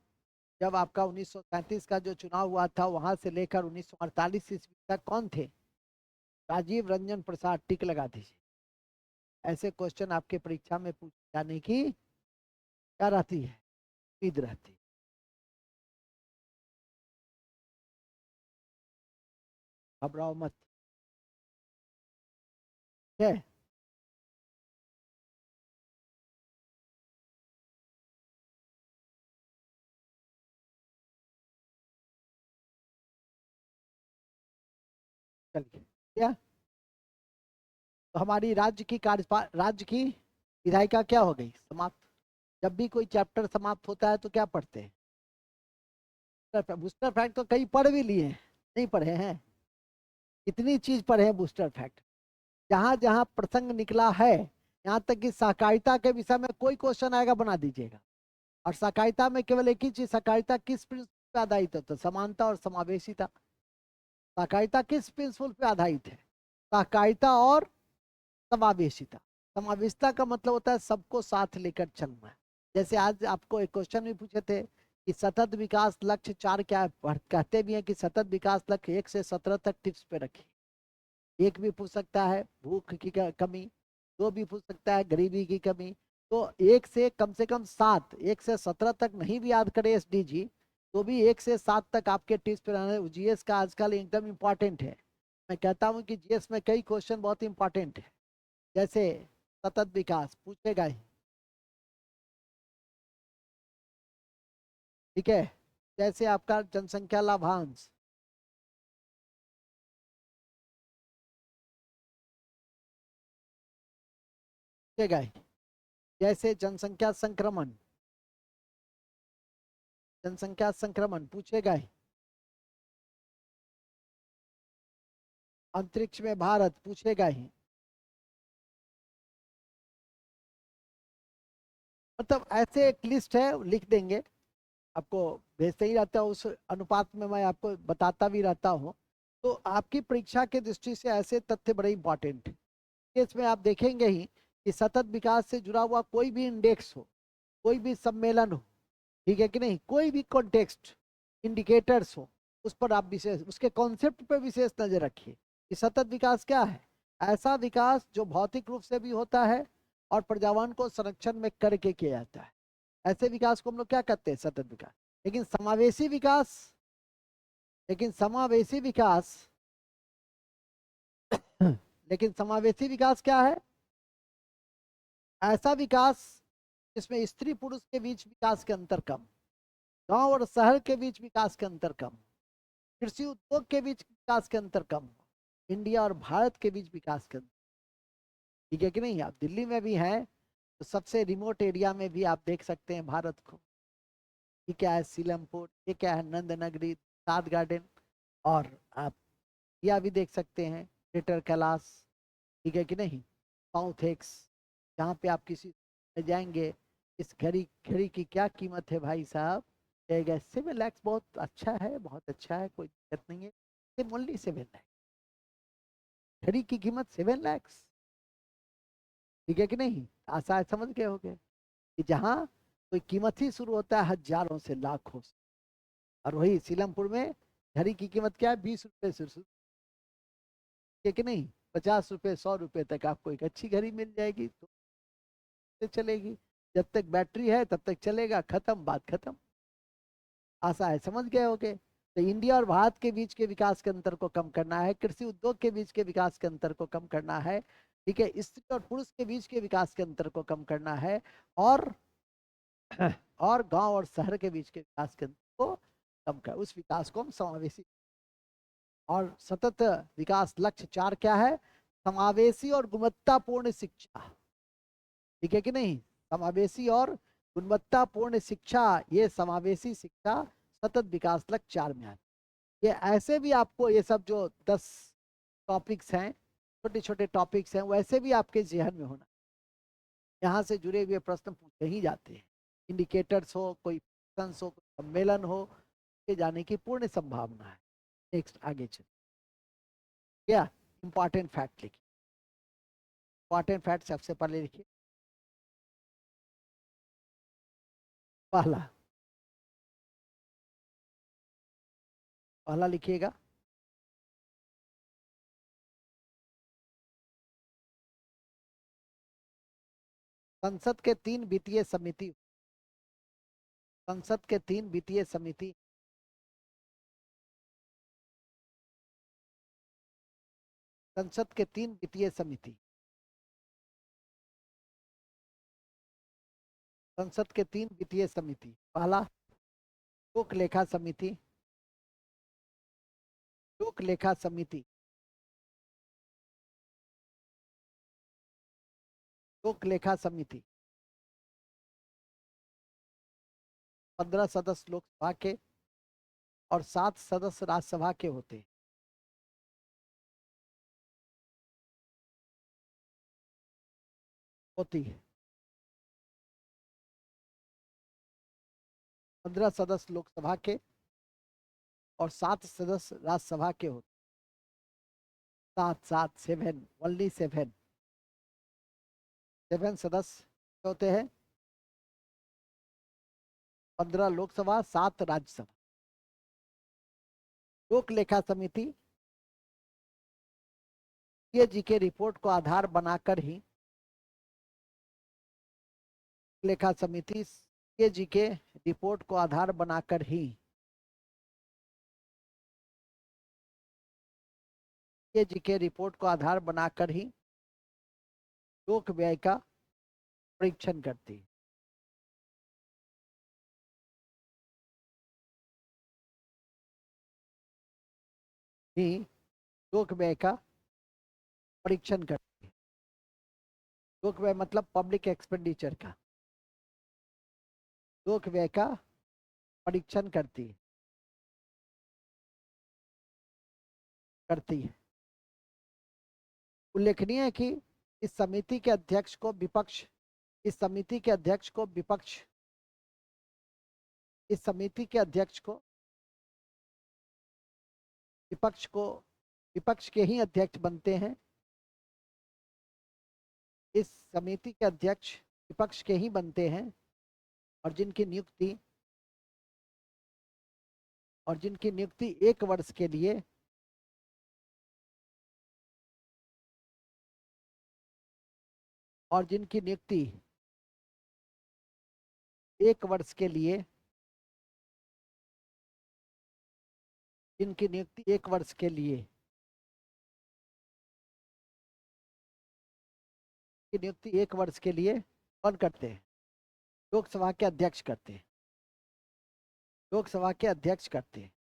जब आपका 1937 का जो चुनाव हुआ था, वहां से लेकर 1948 ईस्वी तक कौन थे, राजीव रंजन प्रसाद। टिक लगा दीजिए। ऐसे क्वेश्चन आपके परीक्षा में पूछे जाने की क्या रहती है, उम्मीद रहती है। घबराओ मत, ठीक है। चलिए, क्या तो हमारी राज्य की विधायिका क्या हो गई, समाप्त। जब भी कोई चैप्टर समाप्त होता है तो क्या पढ़ते हैं, बूस्टर फैक्ट तो कई पढ़ भी लिए हैं, नहीं पढ़े हैं? कितनी चीज पढ़े हैं बूस्टर फैक्ट। जहां जहां प्रसंग निकला है, यहाँ तक कि सहकारिता के विषय में कोई क्वेश्चन आएगा बना दीजिएगा। और सहकारिता में केवल एक ही चीज, सहकारिता किस प्रिंसिपल पे आधारित है? तो समानता और समावेशिता। सहकारिता किस प्रिंसिपल पे आधारित है? सहकारिता और समावेशिता। समावेशिता का मतलब होता है सबको साथ लेकर चलना है। जैसे आज आपको एक क्वेश्चन भी पूछे थे कि सतत विकास लक्ष्य 4 क्या है, कहते भी हैं कि सतत विकास लक्ष्य 1 से 17 तक टिप्स पे रखिए। एक भी पूछ सकता है भूख की कमी, दो भी पूछ सकता है गरीबी की कमी। तो एक से कम 7, 1 से 17 तक नहीं भी याद करे एसडीजी, तो भी 1 से 7 तक आपके टिप्स पे रहना। जीएस का आजकल एकदम इम्पॉर्टेंट है। मैं कहता हूँ कि जीएस में कई क्वेश्चन बहुत इंपॉर्टेंट है। जैसे सतत विकास पूछेगा ही, ठीक है। जैसे आपका जनसंख्या लाभांश, पूछेगा ही। जैसे जनसंख्या संक्रमण पूछेगा ही। अंतरिक्ष में भारत पूछेगा ही। मतलब ऐसे एक लिस्ट है, लिख देंगे, आपको भेजते ही रहता हूँ, उस अनुपात में मैं आपको बताता भी रहता हूँ। तो आपकी परीक्षा के दृष्टि से ऐसे तथ्य बड़े इंपॉर्टेंट है। इसमें आप देखेंगे ही कि सतत विकास से जुड़ा हुआ कोई भी इंडेक्स हो, कोई भी सम्मेलन हो, ठीक है कि नहीं, कोई भी कॉन्टेक्स्ट इंडिकेटर्स हो, उस पर आप विशेष, उसके कॉन्सेप्ट पर विशेष नजर रखिए कि सतत विकास क्या है। ऐसा विकास जो भौतिक रूप से भी होता है और पर्यावरण को संरक्षण में करके किया जाता है, ऐसे विकास को हम लोग क्या कहते हैं? सतत विकास। लेकिन समावेशी विकास, लेकिन समावेशी विकास लेकिन समावेशी विकास क्या है? ऐसा विकास जिसमें स्त्री पुरुष के बीच विकास के अंतर कम, गांव और शहर के बीच विकास के अंतर कम, कृषि उद्योग के बीच विकास के अंतर कम, इंडिया और भारत के बीच विकास के अंतर, ठीक है कि नहीं। आप दिल्ली में भी हैं तो सबसे रिमोट एरिया में भी आप देख सकते हैं भारत को। ये क्या है? सीलमपुर, ये क्या है? नंद नगरी, सात गार्डन। और आप यह भी देख सकते हैं ग्रेटर कैलाश, ठीक है कि नहीं, साउथ एक्स। जहाँ पे आप किसी में जाएंगे, इस घड़ी घड़ी की क्या कीमत है भाई साहब? कहेगा 7 लाख, बहुत अच्छा है, बहुत अच्छा है, कोई दिक्कत नहीं है। ओनली 7 लाख, घड़ी की कीमत 7 लाख, ठीक है कि नहीं। आशा समझ गए होंगे कि जहाँ कोई कीमत ही शुरू होता है हजारों से, लाखों से। और वही सीलमपुर में घड़ी की कीमत क्या है? 20 रुपए से शुरू, ठीक है कि नहीं। 50 रुपए, 100 रुपए तक आपको एक अच्छी घड़ी मिल जाएगी, तो चलेगी। जब तक बैटरी है तब तक चलेगा, खत्म, बात खत्म। आशा है समझ गए होगे। तो इंडिया और भारत के बीच के विकास के अंतर को कम करना है, कृषि उद्योग के बीच के विकास के अंतर को कम करना है, ठीक है, स्त्री और पुरुष के बीच के विकास के अंतर को कम करना है, और और गांव और शहर के बीच के विकास के अंतर को कम कर, उस विकास को हम समावेशी। और सतत विकास लक्ष्य 4 क्या है? समावेशी और गुणवत्तापूर्ण शिक्षा, ठीक है कि नहीं। समावेशी और गुणवत्तापूर्ण शिक्षा, ये समावेशी शिक्षा सतत विकास लक्ष्य 4 में आती है। ये ऐसे भी आपको ये सब जो 10 टॉपिक्स हैं, छोटे छोटे टॉपिक्स हैं, वैसे भी आपके जहन में होना, यहाँ से जुड़े हुए प्रश्न पूछे ही जाते हैं। इंडिकेटर्स हो, कोई फंक्शंस हो, कोई सम्मेलन हो, के जाने की पूर्ण संभावना है। नेक्स्ट आगे चल, क्या इंपॉर्टेंट फैक्ट लिखिए। इंपॉर्टेंट फैक्ट सबसे पहले लिखिए, पहला, पहला लिखिएगा। संसद के 3 वित्तीय समिति, संसद के 3 वित्तीय समिति, संसद के 3 वित्तीय समिति, संसद के 3 वित्तीय समिति। पहला लोक लेखा समिति, लोक लेखा समिति, लोक लेखा समिति, 15 सदस्य लोकसभा के, और 7 सदस्य राज्यसभा के होते हैं। होती है 15 सदस्य लोकसभा के और 7 सदस्य राज्यसभा के होते। 7 7 7 ओनली 7 सदस्य होते हैं। 15 लोकसभा 7 राज्यसभा। लोक लेखा समिति जी के रिपोर्ट को आधार बनाकर ही लेखा समिति जी के रिपोर्ट को आधार बनाकर ही जी के रिपोर्ट को आधार बनाकर ही लोक व्यय का परीक्षण करती है। ही लोक व्यय का परीक्षण करती है। लोक व्यय मतलब पब्लिक एक्सपेंडिचर का लोक व्यय का परीक्षण करती है। उल्लेखनीय है कि इस समिति के अध्यक्ष को विपक्ष इस समिति के अध्यक्ष को विपक्ष इस समिति के अध्यक्ष को विपक्ष के ही अध्यक्ष बनते हैं। इस समिति के अध्यक्ष विपक्ष के ही बनते हैं और जिनकी नियुक्ति 1 वर्ष के लिए और जिनकी नियुक्ति 1 वर्ष के लिए जिनकी नियुक्ति 1 वर्ष के लिए की नियुक्ति 1 वर्ष के लिए कौन करते हैं? लोकसभा के अध्यक्ष करते हैं। लोकसभा के अध्यक्ष करते हैं।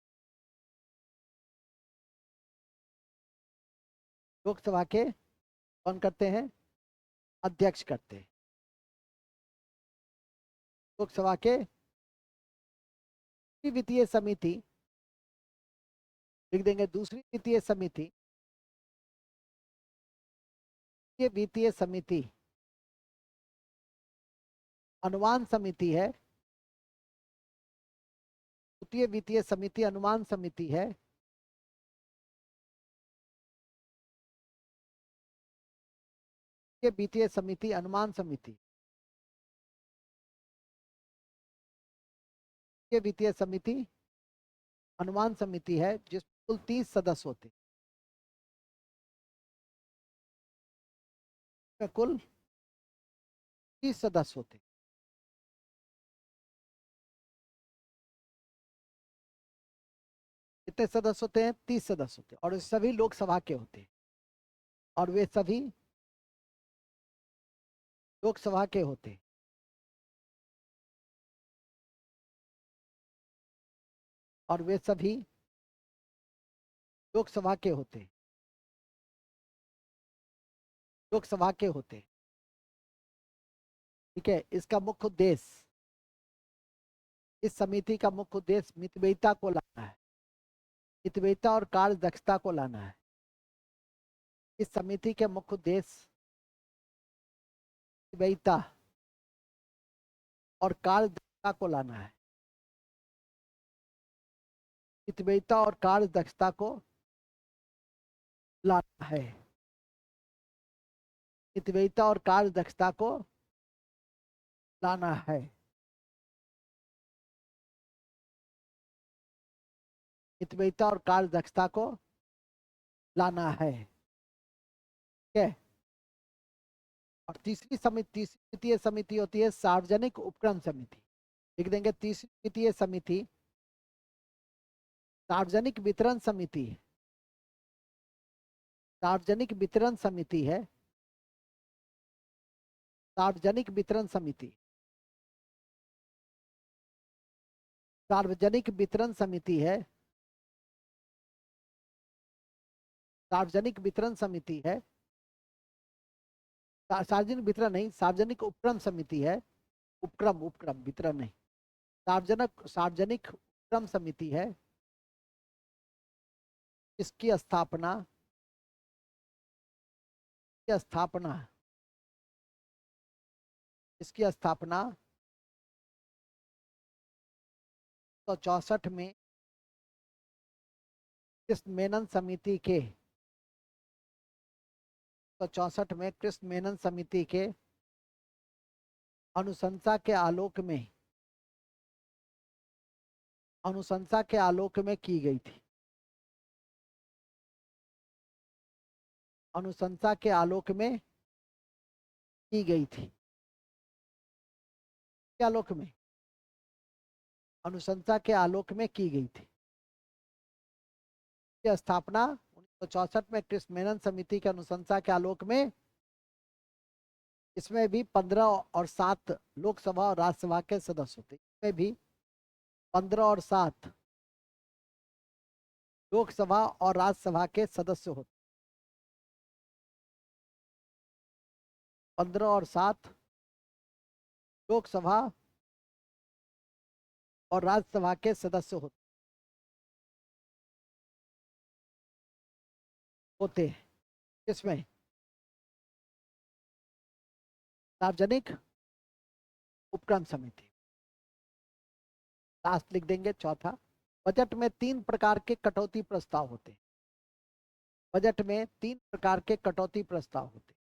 लोकसभा के कौन करते हैं? अध्यक्ष करते हैं। लोकसभा के वित्तीय समिति लिख देंगे। दूसरी वित्तीय समिति ये वित्तीय समिति अनुमान समिति है। द्वितीय वित्तीय समिति अनुमान समिति है। ये वित्तीय समिति अनुमान समिति ये वित्तीय समिति अनुमान समिति है जिसमें कुल 30 सदस्य होते हैं। कुल 30 सदस्य होते हैं। कितने सदस्य होते हैं? 30 सदस्य होते हैं और सभी लोकसभा के होते हैं और वे सभी लोकसभा के होते हैं और वे सभी लोकसभा के होते हैं। लोकसभा के होते हैं। ठीक है। इसका मुख्य उद्देश्य इस समिति का मुख्य उद्देश्य मितव्ययिता को लाना है। मितव्ययिता और कार्य दक्षता को लाना है। इस समिति के मुख्य उद्देश्य मितव्ययिता और कार्य दक्षता को लाना है। मितव्ययिता और कार्य दक्षता को लाना है। मितव्ययिता और कार्य दक्षता को लाना है। मितव्ययिता और कार्य दक्षता को लाना है। ठीक है। और तीसरी वित्तीय समिति होती है सार्वजनिक उपक्रम समिति। लिख देंगे। तीसरी वित्तीय समिति सार्वजनिक वितरण समिति सार्वजनिक वितरण समिति है। सार्वजनिक वितरण समिति सार्वजनिक वितरण समिति है। सार्वजनिक वितरण समिति है। सार्वजनिक वितरण नहीं, सार्वजनिक उपक्रम समिति है। उपक्रम वितरण नहीं। सार्वजनिक उपक्रम समिति है इसकी स्थापना इसकी स्थापना 1964 में कृष्ण मेनन समिति के 1964 में कृष्ण मेनन समिति के अनुशंसा के आलोक में की गई थी। अनुशंसा के आलोक में की गई थी। के आलोक में, अनुशंसा के आलोक में की गई थी। की स्थापना 1964 में कृष्ण मेनन समिति के अनुशंसा के आलोक में, इसमें भी 15 और 7 लोकसभा और राज्यसभा के सदस्य होते। इसमें भी 15 और 7 लोकसभा और राज्यसभा के सदस्य होते। 15 और 7 लोकसभा और राज्यसभा के सदस्य होते हैं। किसमें? सार्वजनिक उपक्रम समिति। लास्ट लिख देंगे चौथा। बजट में 3 प्रकार के कटौती प्रस्ताव होते हैं। बजट में 3 प्रकार के कटौती प्रस्ताव होते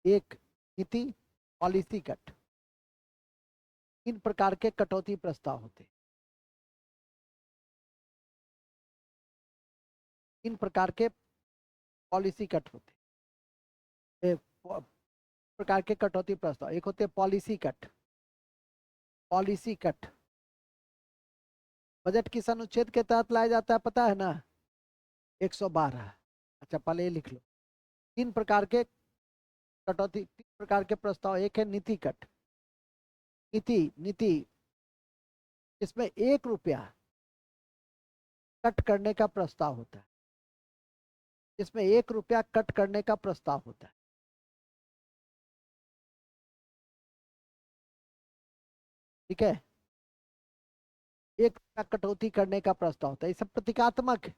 हैं। एक नीति पॉलिसी कट। 3 प्रकार के कटौती प्रस्ताव होते हैं। 3 प्रकार के पॉलिसी कट होते हैं। प्रकार के कटौती प्रस्ताव, एक होते policy cut. Policy cut budget किस अनुच्छेद के तहत लाया जाता है पता है ना? 112। अच्छा पहले ये लिख लो। 3 प्रकार के कटौती, 3 प्रकार के प्रस्ताव। एक है नीति कट। नीति इसमें 1 रुपया कट करने का प्रस्ताव होता है। इसमें 1 रुपया कट करने का प्रस्ताव होता है। ठीक है, 1 रुपया कटौती करने का प्रस्ताव होता है। ये सब प्रतीकात्मक है।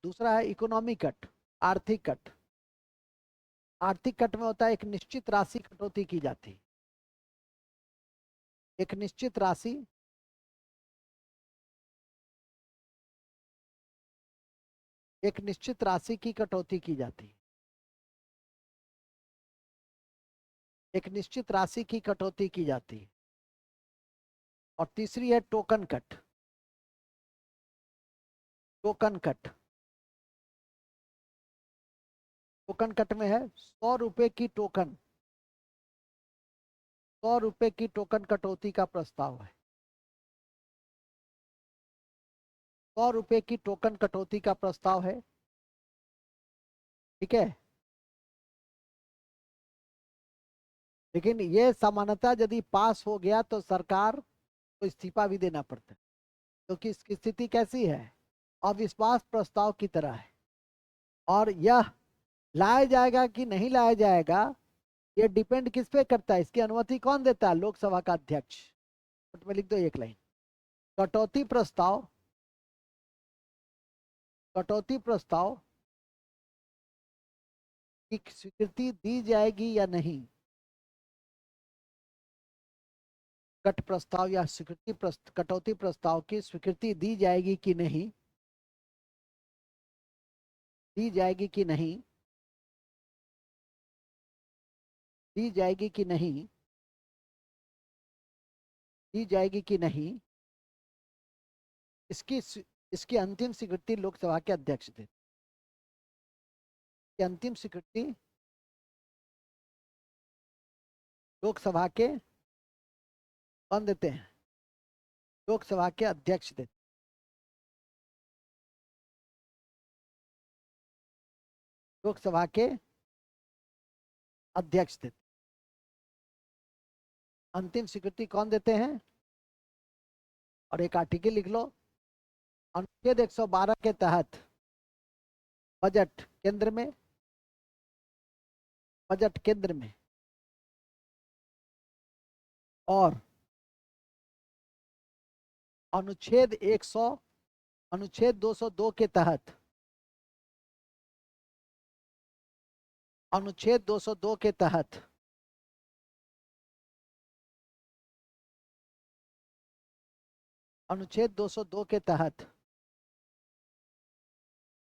दूसरा है इकोनॉमी कट, आर्थिक कट। आर्थिक कट में होता है एक निश्चित राशि कटौती की जाती है। एक निश्चित राशि की कटौती की जाती है। एक निश्चित राशि की कटौती की जाती है। और तीसरी है token cut. Token cut, token cut में है 100 रुपए की टोकन, 100 रुपए की टोकन कटौती का प्रस्ताव है। 100 रुपए की टोकन कटौती का प्रस्ताव है। ठीक है, लेकिन ये सामान्यतः यदि पास हो गया तो सरकार को इस्तीफा भी देना पड़ता है, क्योंकि इसकी स्थिति कैसी है? अविश्वास प्रस्ताव की तरह है। और यह लाया जाएगा कि नहीं लाया जाएगा, ये डिपेंड किस पे करता है? इसकी अनुमति कौन देता है? लोकसभा का अध्यक्ष। में लिख दो एक लाइन। कटौती प्रस्ताव की स्वीकृति दी जाएगी या नहीं? कट प्रस्ताव या कटौती प्रस्ताव की स्वीकृति दी जाएगी कि नहीं? दी जाएगी कि नहीं? दी जाएगी कि नहीं? दी जाएगी कि नहीं? इसकी अंतिम स्वीकृति लोकसभा के अध्यक्ष थे। अंतिम स्वीकृति लोकसभा के कौन देते हैं? लोकसभा के अध्यक्ष देते। लोकसभा के अध्यक्ष देते। अंतिम स्वीकृति कौन देते हैं? और एक आर्टिकल लिख लो। अनुच्छेद 112 के तहत बजट केंद्र में और अनुच्छेद 202 के तहत, अनुच्छेद 202 के तहत अनुच्छेद 202 के तहत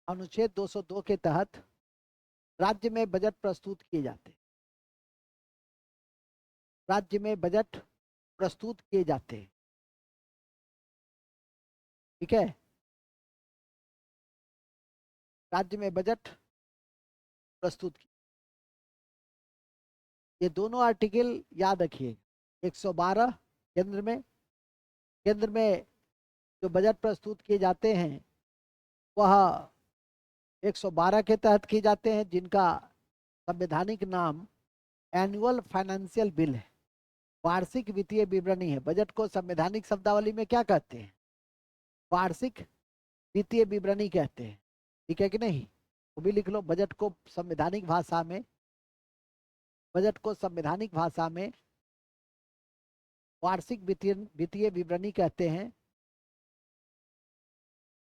अनुच्छेद 202 के तहत राज्य में बजट प्रस्तुत किए जाते हैं। राज्य में बजट प्रस्तुत किए जाते हैं। ठीक है, राज्य में बजट प्रस्तुत किए, ये दोनों आर्टिकल याद रखिए। 112 केंद्र में जो बजट प्रस्तुत किए जाते हैं वह 112 के तहत किए जाते हैं, जिनका संवैधानिक नाम एनुअल फाइनेंशियल बिल है, वार्षिक वित्तीय विवरणी है। बजट को संवैधानिक शब्दावली में क्या कहते हैं? वार्षिक वित्तीय विवरणी कहते हैं। ठीक है कि नहीं? वो भी लिख लो, बजट को संवैधानिक भाषा में, बजट को संवैधानिक भाषा में वार्षिक वित्तीय विवरणी कहते हैं।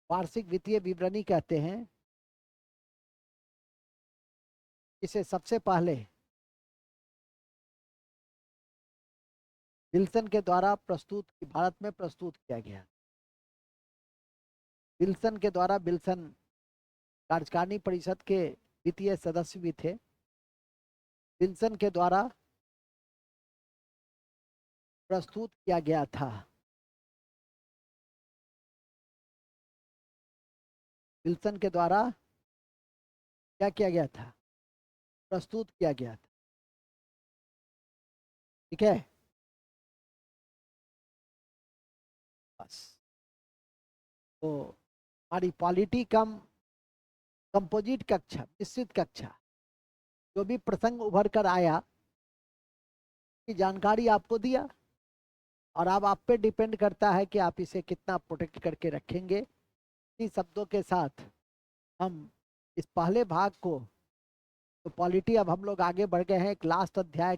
वार्षिक वित्तीय विवरणी कहते हैं। इसे सबसे पहले विल्सन के द्वारा भारत में प्रस्तुत किया गया। विल्सन के द्वारा, विल्सन कार्यकारिणी परिषद के वित्तीय सदस्य भी थे। विल्सन के द्वारा प्रस्तुत किया गया था। विल्सन के द्वारा क्या किया गया था? प्रस्तुत किया गया था। ठीक है, बस। तो हमारी पॉलिटी कम कंपोजिट कक्षा, मिश्रित कक्षा, जो भी प्रसंग उभर कर आया की जानकारी आपको दिया, और अब आप पे डिपेंड करता है कि आप इसे कितना प्रोटेक्ट करके रखेंगे। इसी शब्दों के साथ हम इस पहले भाग को, तो पॉलिटी, अब हम लोग आगे बढ़ गए हैं। एक लास्ट अध्याय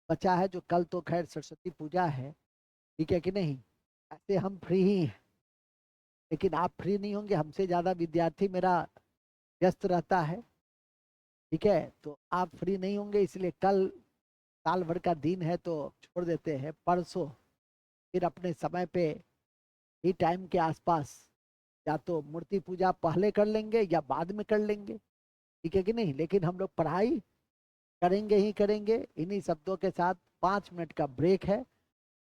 बचा है, जो कल तो खैर सरस्वती पूजा है, ठीक है कि नहीं? ऐसे हम फ्री ही हैं, लेकिन आप फ्री नहीं होंगे। हमसे ज़्यादा विद्यार्थी मेरा व्यस्त रहता है। ठीक है, तो आप फ्री नहीं होंगे, इसलिए कल साल भर का दिन है तो छोड़ देते हैं। परसों फिर अपने समय पे ही टाइम के आसपास या तो मूर्ति पूजा पहले कर लेंगे या बाद में कर लेंगे। ठीक है कि नहीं? लेकिन हम लोग पढ़ाई करेंगे ही करेंगे। इन्हीं शब्दों के साथ 5 मिनट का ब्रेक है।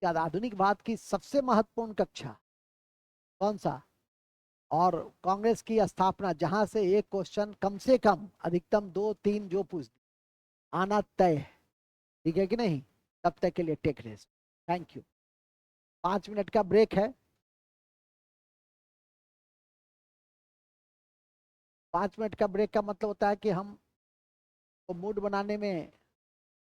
क्या आधुनिक भारत की सबसे महत्वपूर्ण कक्षा कौन सा? और कांग्रेस की स्थापना, जहां से एक क्वेश्चन कम से कम, अधिकतम 2-3 जो पूछ आना तय है। ठीक है कि नहीं? तब तक के लिए टेक रेस्ट। Thank you. 5 मिनट का ब्रेक है। 5 मिनट का ब्रेक का मतलब होता है कि हम मूड बनाने में